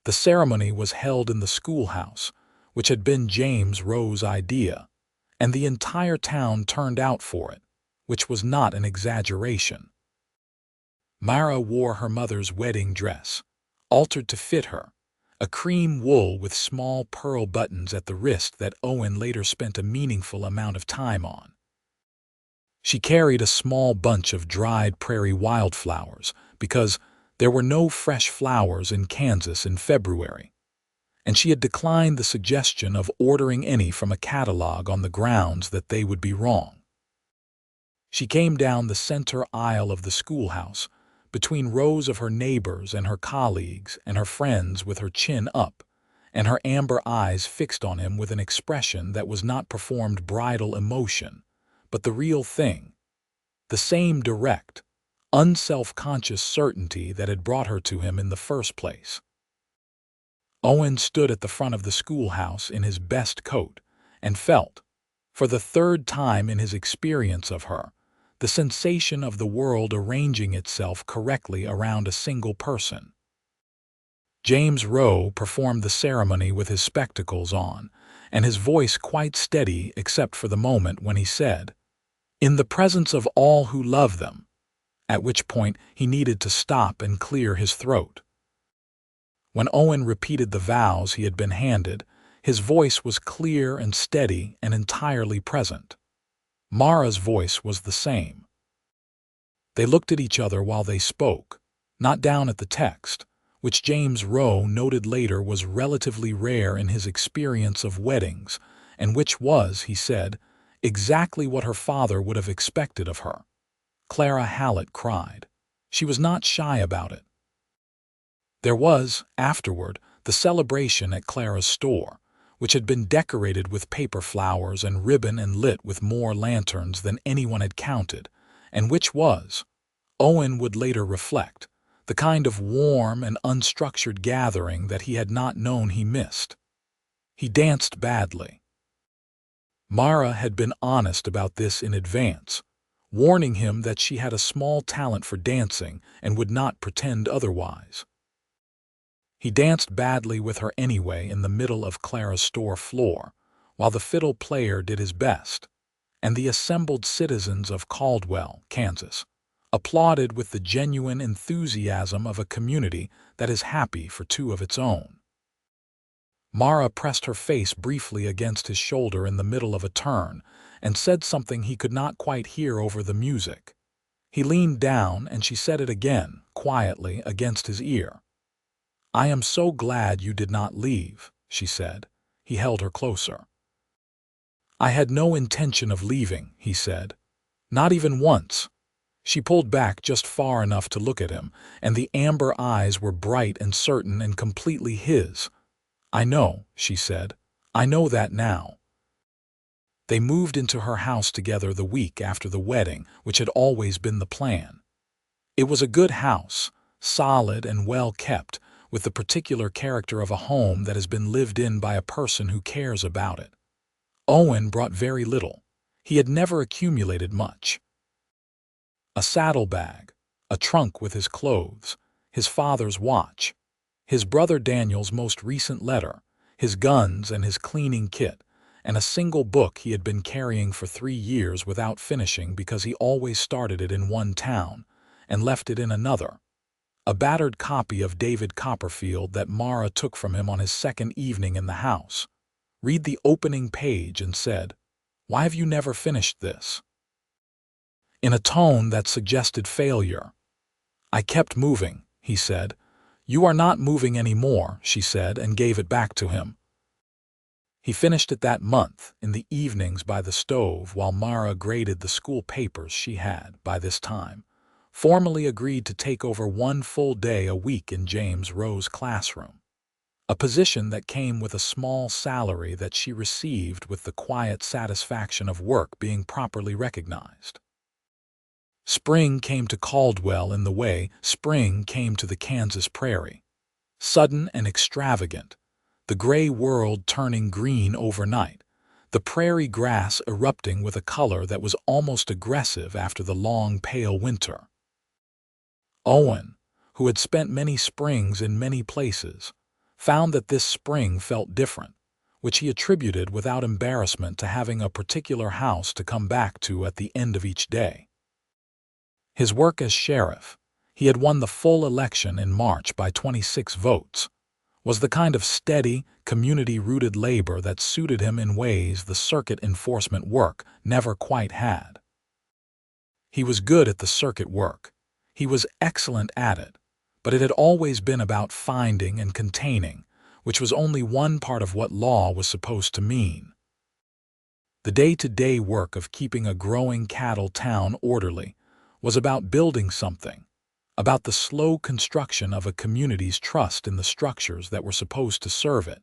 The ceremony was held in the schoolhouse, which had been James Rowe's idea, and the entire town turned out for it, which was not an exaggeration. Mara wore her mother's wedding dress, altered to fit her, a cream wool with small pearl buttons at the wrist that Owen later spent a meaningful amount of time on. She carried a small bunch of dried prairie wildflowers because there were no fresh flowers in Kansas in February, and she had declined the suggestion of ordering any from a catalog on the grounds that they would be wrong. She came down the center aisle of the schoolhouse, between rows of her neighbors and her colleagues and her friends, with her chin up, and her amber eyes fixed on him with an expression that was not performed bridal emotion, but the real thing, the same direct, unself-conscious certainty that had brought her to him in the first place. Owen stood at the front of the schoolhouse in his best coat and felt, for the 3rd time in his experience of her, the sensation of the world arranging itself correctly around a single person. James Rowe performed the ceremony with his spectacles on, and his voice quite steady except for the moment when he said, "In the presence of all who love them," at which point he needed to stop and clear his throat. When Owen repeated the vows he had been handed, his voice was clear and steady and entirely present. Mara's voice was the same. They looked at each other while they spoke, not down at the text, which James Rowe noted later was relatively rare in his experience of weddings, and which was, he said, exactly what her father would have expected of her. Clara Hallett cried. She was not shy about it. There was, afterward, the celebration at Clara's store, which had been decorated with paper flowers and ribbon and lit with more lanterns than anyone had counted, and which was, Owen would later reflect, the kind of warm and unstructured gathering that he had not known he missed. He danced badly. Mara had been honest about this in advance, warning him that she had a small talent for dancing and would not pretend otherwise. He danced badly with her anyway in the middle of Clara's store floor, while the fiddle player did his best, and the assembled citizens of Caldwell, Kansas, applauded with the genuine enthusiasm of a community that is happy for two of its own. Mara pressed her face briefly against his shoulder in the middle of a turn and said something he could not quite hear over the music. He leaned down and she said it again, quietly, against his ear. "I am so glad you did not leave," she said. He held her closer. "I had no intention of leaving," he said. "Not even once." She pulled back just far enough to look at him, and the amber eyes were bright and certain and completely his. "I know," she said. "I know that now." They moved into her house together the week after the wedding, which had always been the plan. It was a good house, solid and well kept, with the particular character of a home that has been lived in by a person who cares about it. Owen brought very little. He had never accumulated much. A saddlebag, a trunk with his clothes, his father's watch, his brother Daniel's most recent letter, his guns and his cleaning kit, and a single book he had been carrying for 3 years without finishing because he always started it in one town and left it in another. A battered copy of David Copperfield that Mara took from him on his second evening in the house. Read the opening page and said, "Why have you never finished this?" In a tone that suggested failure. "I kept moving," he said. "You are not moving any more," she said, and gave it back to him. He finished it that month, in the evenings by the stove, while Mara graded the school papers. She had, by this time, formally agreed to take over 1 full day a week in James Rowe's classroom, a position that came with a small salary that she received with the quiet satisfaction of work being properly recognized. Spring came to Caldwell in the way spring came to the Kansas prairie. Sudden and extravagant, the gray world turning green overnight, the prairie grass erupting with a color that was almost aggressive after the long, pale winter. Owen, who had spent many springs in many places, found that this spring felt different, which he attributed without embarrassment to having a particular house to come back to at the end of each day. His work as sheriff, he had won the full election in March by 26 votes, was the kind of steady, community-rooted labor that suited him in ways the circuit enforcement work never quite had. He was good at the circuit work. He was excellent at it, but it had always been about finding and containing, which was only one part of what law was supposed to mean. The day-to-day work of keeping a growing cattle town orderly was about building something, about the slow construction of a community's trust in the structures that were supposed to serve it.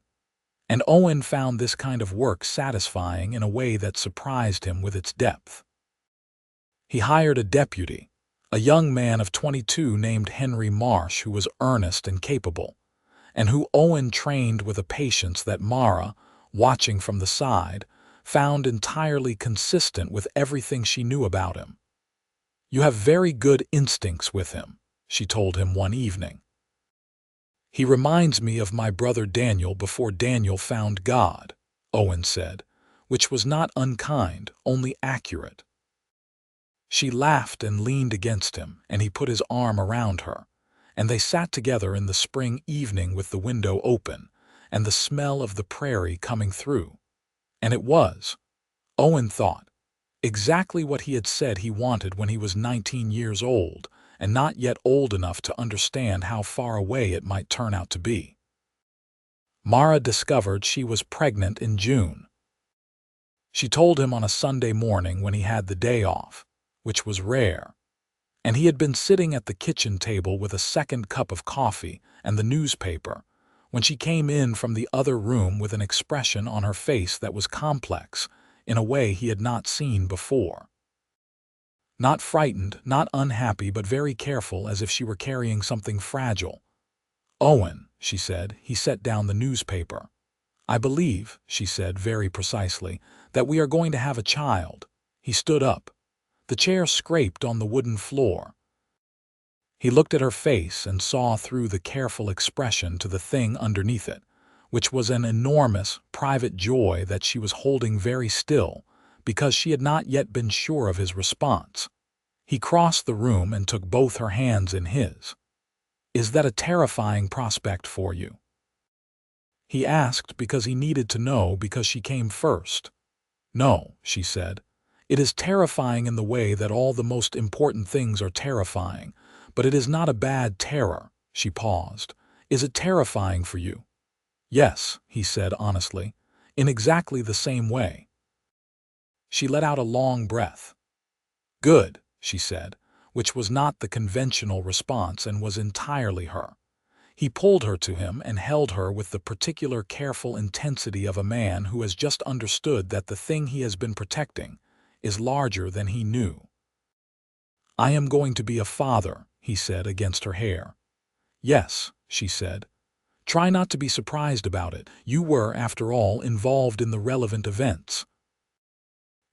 And Owen found this kind of work satisfying in a way that surprised him with its depth. He hired a deputy, a young man of 22 named Henry Marsh, who was earnest and capable, and who Owen trained with a patience that Mara, watching from the side, found entirely consistent with everything she knew about him. "You have very good instincts with him," she told him one evening. "He reminds me of my brother Daniel before Daniel found God," Owen said, which was not unkind, only accurate. She laughed and leaned against him, and he put his arm around her, and they sat together in the spring evening with the window open and the smell of the prairie coming through. And it was, Owen thought, exactly what he had said he wanted when he was 19 years old and not yet old enough to understand how far away it might turn out to be. Mara discovered she was pregnant in June. She told him on a Sunday morning when he had the day off, which was rare, and he had been sitting at the kitchen table with a second cup of coffee and the newspaper, when she came in from the other room with an expression on her face that was complex in a way he had not seen before. Not frightened, not unhappy, but very careful, as if she were carrying something fragile. "Owen," she said. He set down the newspaper. "I believe," she said very precisely, "that we are going to have a child." He stood up. The chair scraped on the wooden floor. He looked at her face and saw through the careful expression to the thing underneath it, which was an enormous, private joy that she was holding very still, because she had not yet been sure of his response. He crossed the room and took both her hands in his. "Is that a terrifying prospect for you?" He asked because he needed to know, because she came first. "No," she said. "It is terrifying in the way that all the most important things are terrifying, but it is not a bad terror." She paused. "Is it terrifying for you?" "Yes," he said honestly, "in exactly the same way." She let out a long breath. "Good," she said, which was not the conventional response and was entirely her. He pulled her to him and held her with the particular careful intensity of a man who has just understood that the thing he has been protecting is larger than he knew. "I am going to be a father," he said against her hair. "Yes," she said. "Try not to be surprised about it. You were, after all, involved in the relevant events."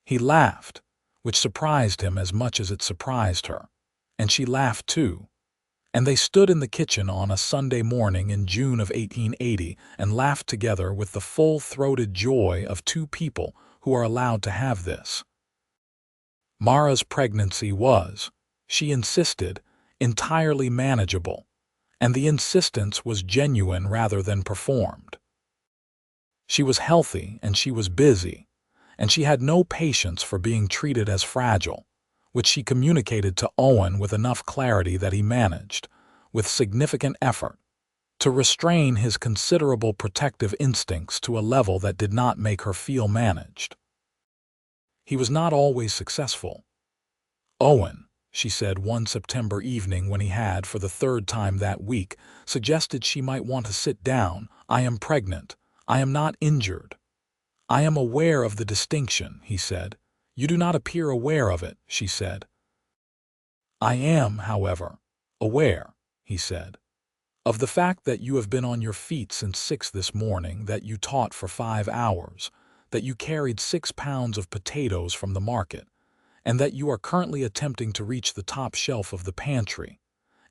He laughed, which surprised him as much as it surprised her, and she laughed too. And they stood in the kitchen on a Sunday morning in June of 1880 and laughed together with the full-throated joy of two people who are allowed to have this. Mara's pregnancy was, she insisted, entirely manageable, and the insistence was genuine rather than performed. She was healthy and she was busy, and she had no patience for being treated as fragile, which she communicated to Owen with enough clarity that he managed, with significant effort, to restrain his considerable protective instincts to a level that did not make her feel managed. He was not always successful. "Owen," she said one September evening when he had, for the third time that week, suggested she might want to sit down, "I am pregnant. I am not injured." "I am aware of the distinction," he said. "You do not appear aware of it," she said. "I am, however, aware," he said, "of the fact that you have been on your feet since 6 this morning, that you taught for 5 hours, that you carried 6 pounds of potatoes from the market, and that you are currently attempting to reach the top shelf of the pantry,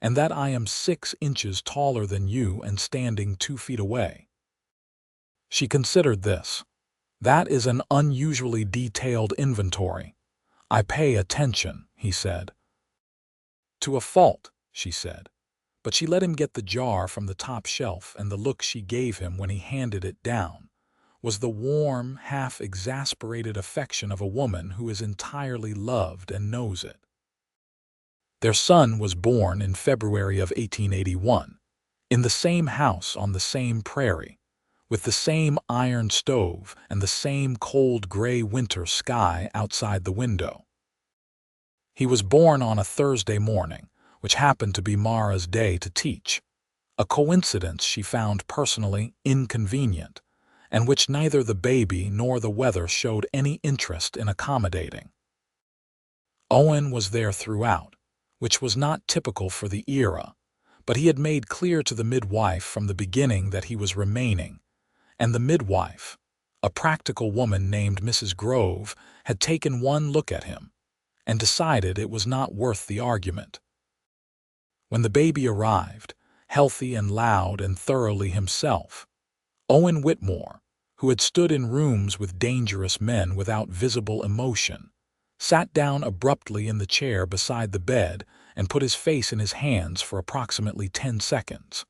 and that I am 6 inches taller than you and standing 2 feet away." She considered this. "That is an unusually detailed inventory. I pay attention," he said. "To a fault," she said, but she let him get the jar from the top shelf, and the look she gave him when he handed it down was the warm, half-exasperated affection of a woman who is entirely loved and knows it. Their son was born in February of 1881, in the same house on the same prairie, with the same iron stove and the same cold gray winter sky outside the window. He was born on a Thursday morning, which happened to be Mara's day to teach, a coincidence she found personally inconvenient, and which neither the baby nor the weather showed any interest in accommodating. Owen was there throughout, which was not typical for the era, but he had made clear to the midwife from the beginning that he was remaining, and the midwife, a practical woman named Mrs. Grove, had taken one look at him and decided it was not worth the argument. When the baby arrived, healthy and loud and thoroughly himself, Owen Whitmore, who had stood in rooms with dangerous men without visible emotion, sat down abruptly in the chair beside the bed and put his face in his hands for approximately 10 seconds.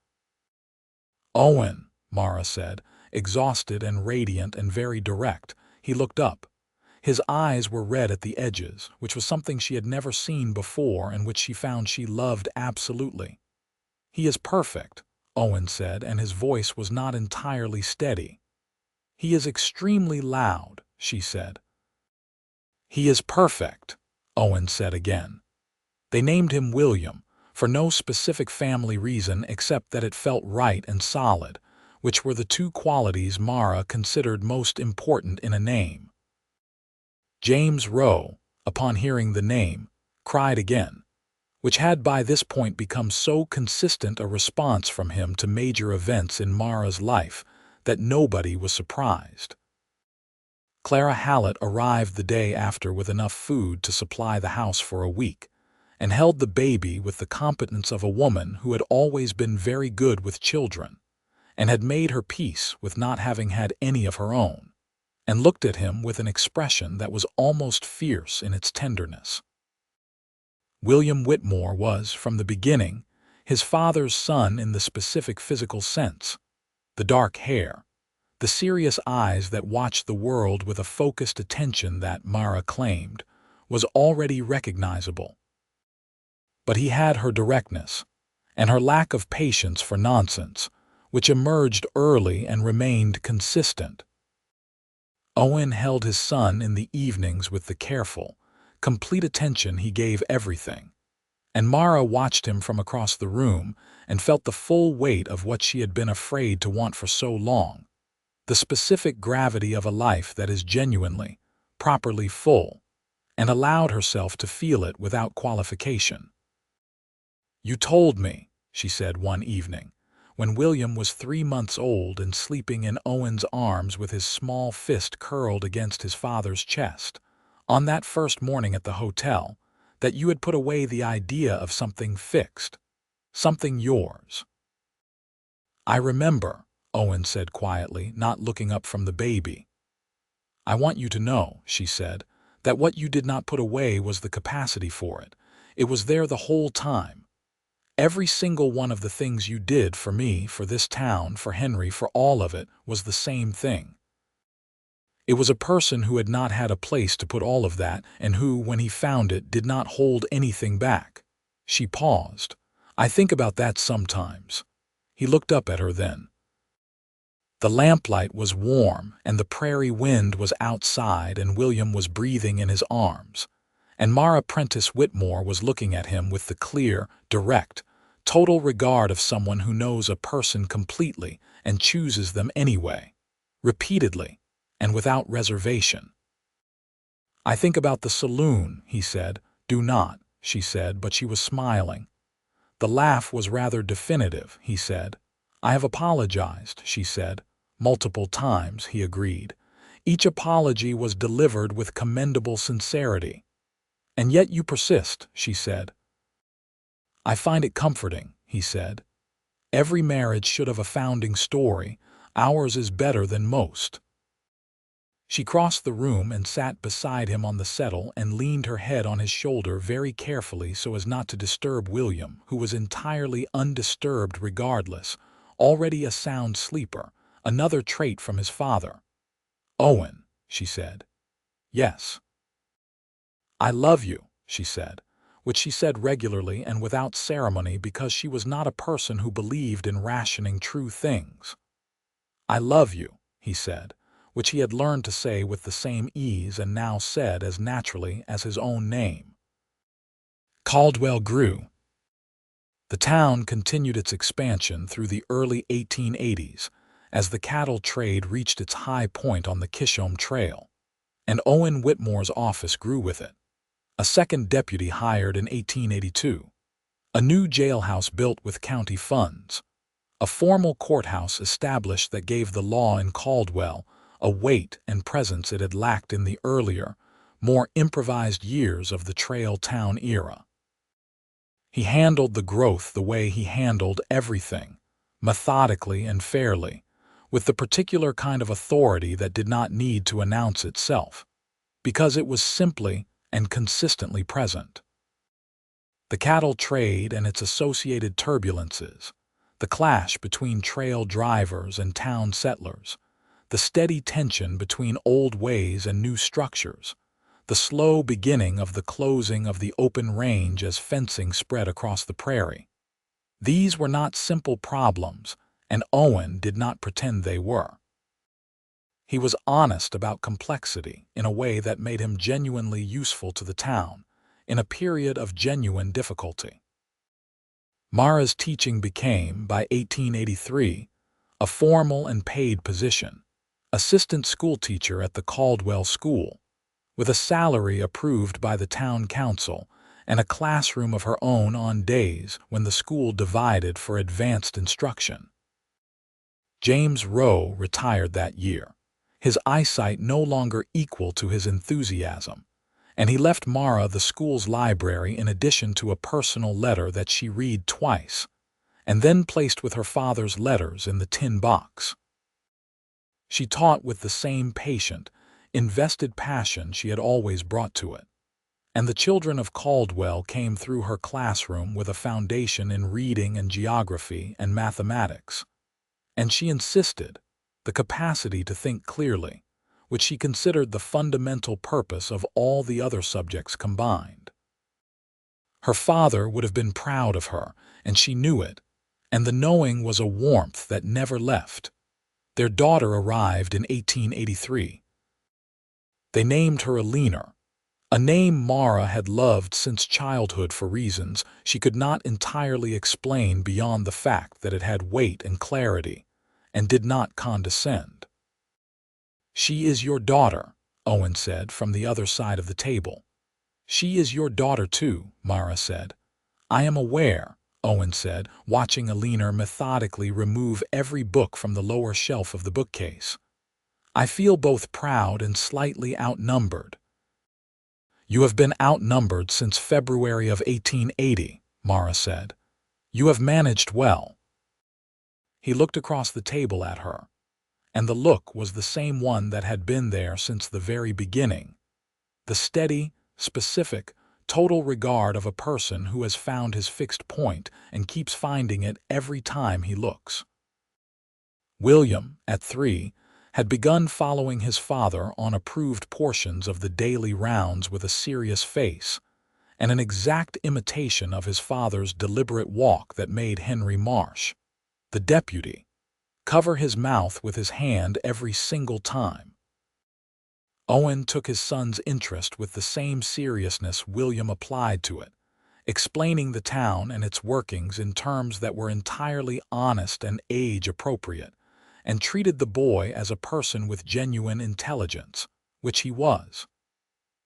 "Owen," Mara said, exhausted and radiant and very direct. He looked up. His eyes were red at the edges, which was something she had never seen before and which she found she loved absolutely. "He is perfect," Owen said, and his voice was not entirely steady. "He is extremely loud," she said. "He is perfect," Owen said again. They named him William, for no specific family reason except that it felt right and solid, which were the two qualities Mara considered most important in a name. James Rowe, upon hearing the name, cried again, which had by this point become so consistent a response from him to major events in Mara's life that nobody was surprised. Clara Hallett arrived the day after with enough food to supply the house for a week, and held the baby with the competence of a woman who had always been very good with children, and had made her peace with not having had any of her own, and looked at him with an expression that was almost fierce in its tenderness. William Whitmore was, from the beginning, his father's son in the specific physical sense. The dark hair, the serious eyes that watched the world with a focused attention that, Mara claimed, was already recognizable. But he had her directness, and her lack of patience for nonsense, which emerged early and remained consistent. Owen held his son in the evenings with the careful, complete attention he gave everything, and Mara watched him from across the room and felt the full weight of what she had been afraid to want for so long, the specific gravity of a life that is genuinely, properly full, and allowed herself to feel it without qualification. "You told me," she said one evening, when William was 3 months old and sleeping in Owen's arms with his small fist curled against his father's chest, on that first morning at the hotel, that you had put away the idea of something fixed, something yours. "I remember," Owen said quietly, not looking up from the baby. "I want you to know," she said, "that what you did not put away was the capacity for it. It was there the whole time. Every single one of the things you did for me, for this town, for Henry, for all of it, was the same thing. It was a person who had not had a place to put all of that, and who, when he found it, did not hold anything back." She paused. "I think about that sometimes." He looked up at her then. The lamplight was warm, and the prairie wind was outside, and William was breathing in his arms, and Mara Prentice Whitmore was looking at him with the clear, direct, total regard of someone who knows a person completely and chooses them anyway, repeatedly, and without reservation. "I think about the saloon," he said. "Do not," she said, but she was smiling. The laugh was rather definitive, he said. "I have apologized," she said. "Multiple times," he agreed. Each apology was delivered with commendable sincerity. "And yet you persist," she said. "I find it comforting," he said. "Every marriage should have a founding story. Ours is better than most." She crossed the room and sat beside him on the settle and leaned her head on his shoulder very carefully so as not to disturb William, who was entirely undisturbed regardless, already a sound sleeper, another trait from his father. "Owen," she said. "Yes." "I love you," she said, which she said regularly and without ceremony because she was not a person who believed in rationing true things. "I love you," he said, which he had learned to say with the same ease and now said as naturally as his own name. Caldwell grew. The town continued its expansion through the early 1880s as the cattle trade reached its high point on the Kishome Trail, and Owen Whitmore's office grew with it. A second deputy hired in 1882, a new jailhouse built with county funds, a formal courthouse established that gave the law in Caldwell a weight and presence it had lacked in the earlier, more improvised years of the trail town era. He handled the growth the way he handled everything, methodically and fairly, with the particular kind of authority that did not need to announce itself, because it was simply and consistently present. The cattle trade and its associated turbulences, the clash between trail drivers and town settlers, the steady tension between old ways and new structures, the slow beginning of the closing of the open range as fencing spread across the prairie. These were not simple problems, and Owen did not pretend they were. He was honest about complexity in a way that made him genuinely useful to the town, in a period of genuine difficulty. Mara's teaching became, by 1883, a formal and paid position, assistant schoolteacher at the Caldwell School, with a salary approved by the town council and a classroom of her own on days when the school divided for advanced instruction. James Rowe retired that year, his eyesight no longer equal to his enthusiasm, and he left Mara the school's library in addition to a personal letter that she read twice, and then placed with her father's letters in the tin box. She taught with the same patient, invested passion she had always brought to it, and the children of Caldwell came through her classroom with a foundation in reading and geography and mathematics. And she insisted, the capacity to think clearly, which she considered the fundamental purpose of all the other subjects combined. Her father would have been proud of her, and she knew it, and the knowing was a warmth that never left. Their daughter arrived in 1883. They named her Alina, a name Mara had loved since childhood for reasons she could not entirely explain beyond the fact that it had weight and clarity, and did not condescend. "She is your daughter," Owen said from the other side of the table. "She is your daughter too," Mara said. "I am aware," Owen said, watching Alina methodically remove every book from the lower shelf of the bookcase. "I feel both proud and slightly outnumbered." "You have been outnumbered since February of 1880, Mara said. "You have managed well." He looked across the table at her, and the look was the same one that had been there since the very beginning. The steady, specific, total regard of a person who has found his fixed point and keeps finding it every time he looks. William, at 3, had begun following his father on approved portions of the daily rounds with a serious face, and an exact imitation of his father's deliberate walk that made Henry Marsh, the deputy, cover his mouth with his hand every single time. Owen took his son's interest with the same seriousness William applied to it, explaining the town and its workings in terms that were entirely honest and age-appropriate, and treated the boy as a person with genuine intelligence, which he was.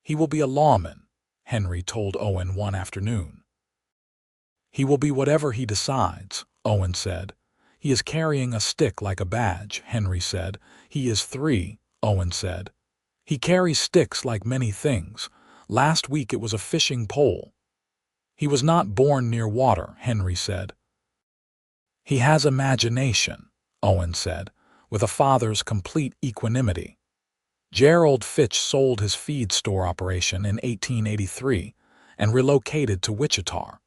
"He will be a lawman," Henry told Owen one afternoon. "He will be whatever he decides," Owen said. "He is carrying a stick like a badge," Henry said. "He is 3, Owen said. "He carries sticks like many things. Last week it was a fishing pole." "He was not born near water," Henry said. "He has imagination," Owen said, with a father's complete equanimity. Gerald Fitch sold his feed store operation in 1883 and relocated to Wichita,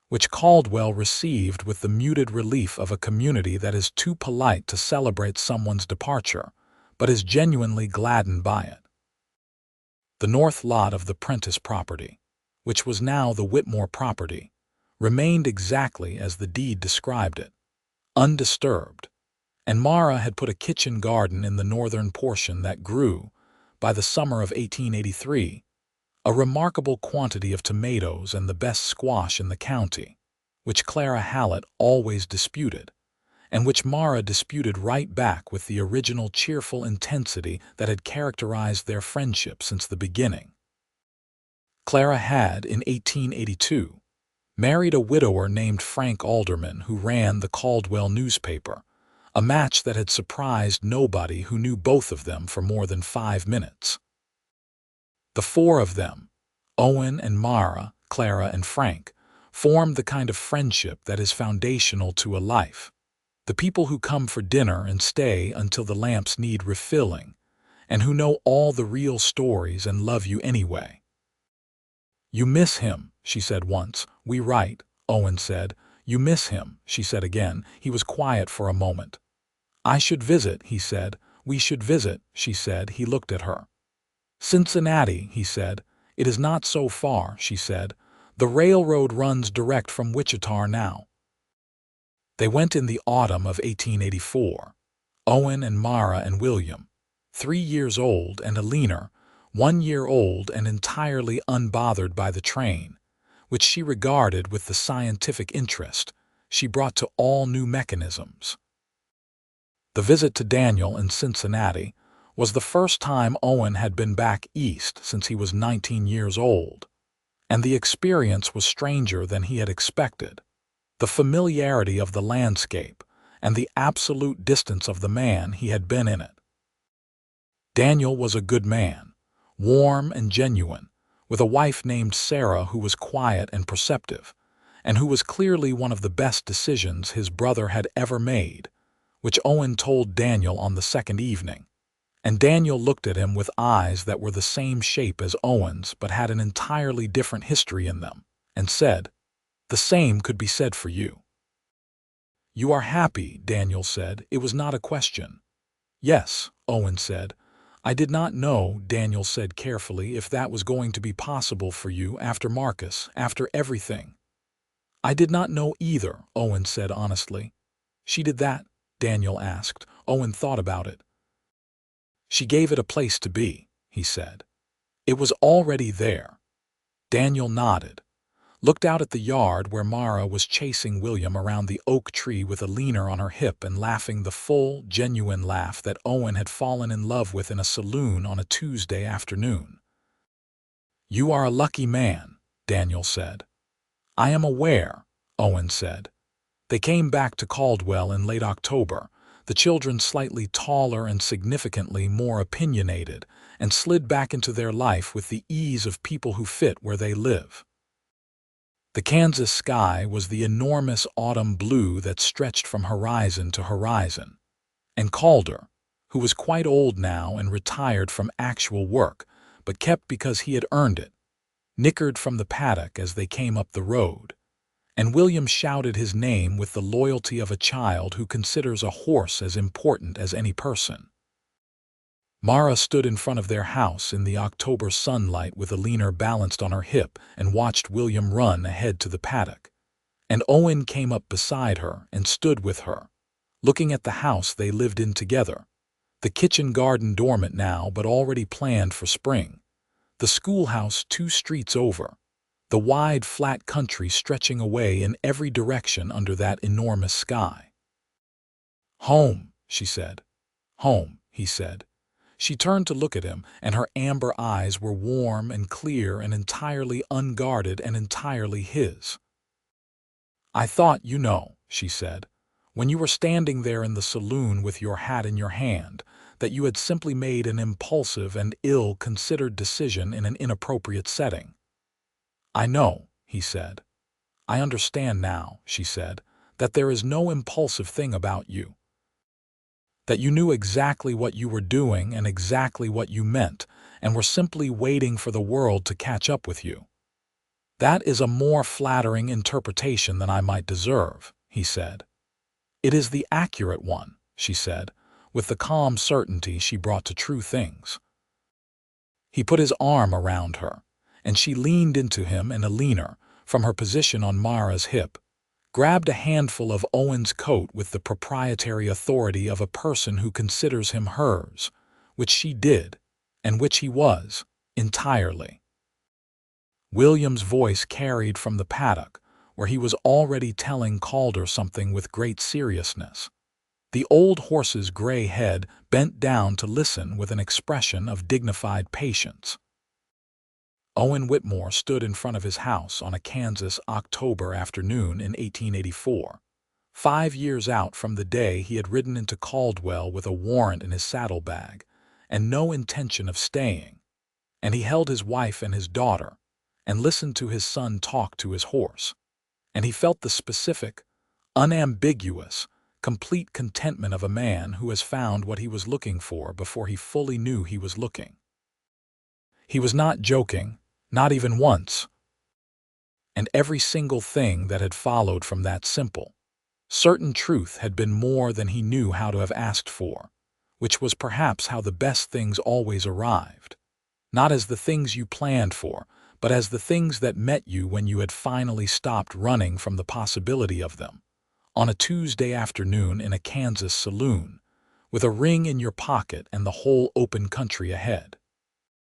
which Caldwell received with the muted relief of a community that is too polite to celebrate someone's departure, but is genuinely gladdened by it. The north lot of the Prentice property, which was now the Whitmore property, remained exactly as the deed described it, undisturbed, and Mara had put a kitchen garden in the northern portion that grew, by the summer of 1883, a remarkable quantity of tomatoes and the best squash in the county, which Clara Hallett always disputed, and which Mara disputed right back with the original cheerful intensity that had characterized their friendship since the beginning. Clara had, in 1882, married a widower named Frank Alderman who ran the Caldwell newspaper, a match that had surprised nobody who knew both of them for more than 5 minutes. The 4 of them, Owen and Mara, Clara and Frank, formed the kind of friendship that is foundational to a life. The people who come for dinner and stay until the lamps need refilling, and who know all the real stories and love you anyway. "You miss him," she said once. "We right," Owen said. "You miss him," she said again. He was quiet for a moment. "I should visit," he said. "We should visit," she said. He looked at her. "Cincinnati," he said. "It is not so far," she said. "The railroad runs direct from Wichita now." They went in the autumn of 1884. Owen and Mara and William, 3 years old, and Alina, 1 year old and entirely unbothered by the train, which she regarded with the scientific interest she brought to all new mechanisms. The visit to Daniel in Cincinnati was the first time Owen had been back east since he was 19 years old, and the experience was stranger than he had expected. The familiarity of the landscape and the absolute distance of the man he had been in it. Daniel was a good man, warm and genuine, with a wife named Sarah who was quiet and perceptive, and who was clearly one of the best decisions his brother had ever made, which Owen told Daniel on the second evening. And Daniel looked at him with eyes that were the same shape as Owen's but had an entirely different history in them, and said, "The same could be said for you." "You are happy," Daniel said. "It was not a question." "Yes," Owen said. "I did not know," Daniel said carefully, "if that was going to be possible for you after Marcus, after everything." "I did not know either," Owen said honestly. "She did that?" Daniel asked. Owen thought about it. "She gave it a place to be," he said. "It was already there." Daniel nodded, looked out at the yard where Mara was chasing William around the oak tree with Alina on her hip and laughing the full, genuine laugh that Owen had fallen in love with in a saloon on a Tuesday afternoon. "You are a lucky man," Daniel said. "I am aware," Owen said. They came back to Caldwell in late October, the children slightly taller and significantly more opinionated, and slid back into their life with the ease of people who fit where they live. The Kansas sky was the enormous autumn blue that stretched from horizon to horizon, and Calder, who was quite old now and retired from actual work, but kept because he had earned it, nickered from the paddock as they came up the road, and William shouted his name with the loyalty of a child who considers a horse as important as any person. Mara stood in front of their house in the October sunlight with Alina balanced on her hip and watched William run ahead to the paddock. And Owen came up beside her and stood with her, looking at the house they lived in together, the kitchen garden dormant now but already planned for spring, the schoolhouse 2 streets over, the wide flat country stretching away in every direction under that enormous sky. "Home," she said. "Home," he said. She turned to look at him, and her amber eyes were warm and clear and entirely unguarded and entirely his. "I thought, you know," she said, "when you were standing there in the saloon with your hat in your hand, that you had simply made an impulsive and ill-considered decision in an inappropriate setting." "I know," he said. "I understand now," she said, "that there is no impulsive thing about you. That you knew exactly what you were doing and exactly what you meant, and were simply waiting for the world to catch up with you." "That is a more flattering interpretation than I might deserve," he said. "It is the accurate one," she said, with the calm certainty she brought to true things. He put his arm around her, and she leaned into him, and Alina, from her position on Mara's hip, grabbed a handful of Owen's coat with the proprietary authority of a person who considers him hers, which she did, and which he was, entirely. William's voice carried from the paddock, where he was already telling Calder something with great seriousness. The old horse's gray head bent down to listen with an expression of dignified patience. Owen Whitmore stood in front of his house on a Kansas October afternoon in 1884, 5 years out from the day he had ridden into Caldwell with a warrant in his saddlebag and no intention of staying, and he held his wife and his daughter and listened to his son talk to his horse, and he felt the specific, unambiguous, complete contentment of a man who has found what he was looking for before he fully knew he was looking. He was not joking, not even once. and every single thing that had followed from that simple, certain truth had been more than he knew how to have asked for, which was perhaps how the best things always arrived. Not as the things you planned for, but as the things that met you when you had finally stopped running from the possibility of them. On a Tuesday afternoon in a Kansas saloon, with a ring in your pocket and the whole open country ahead.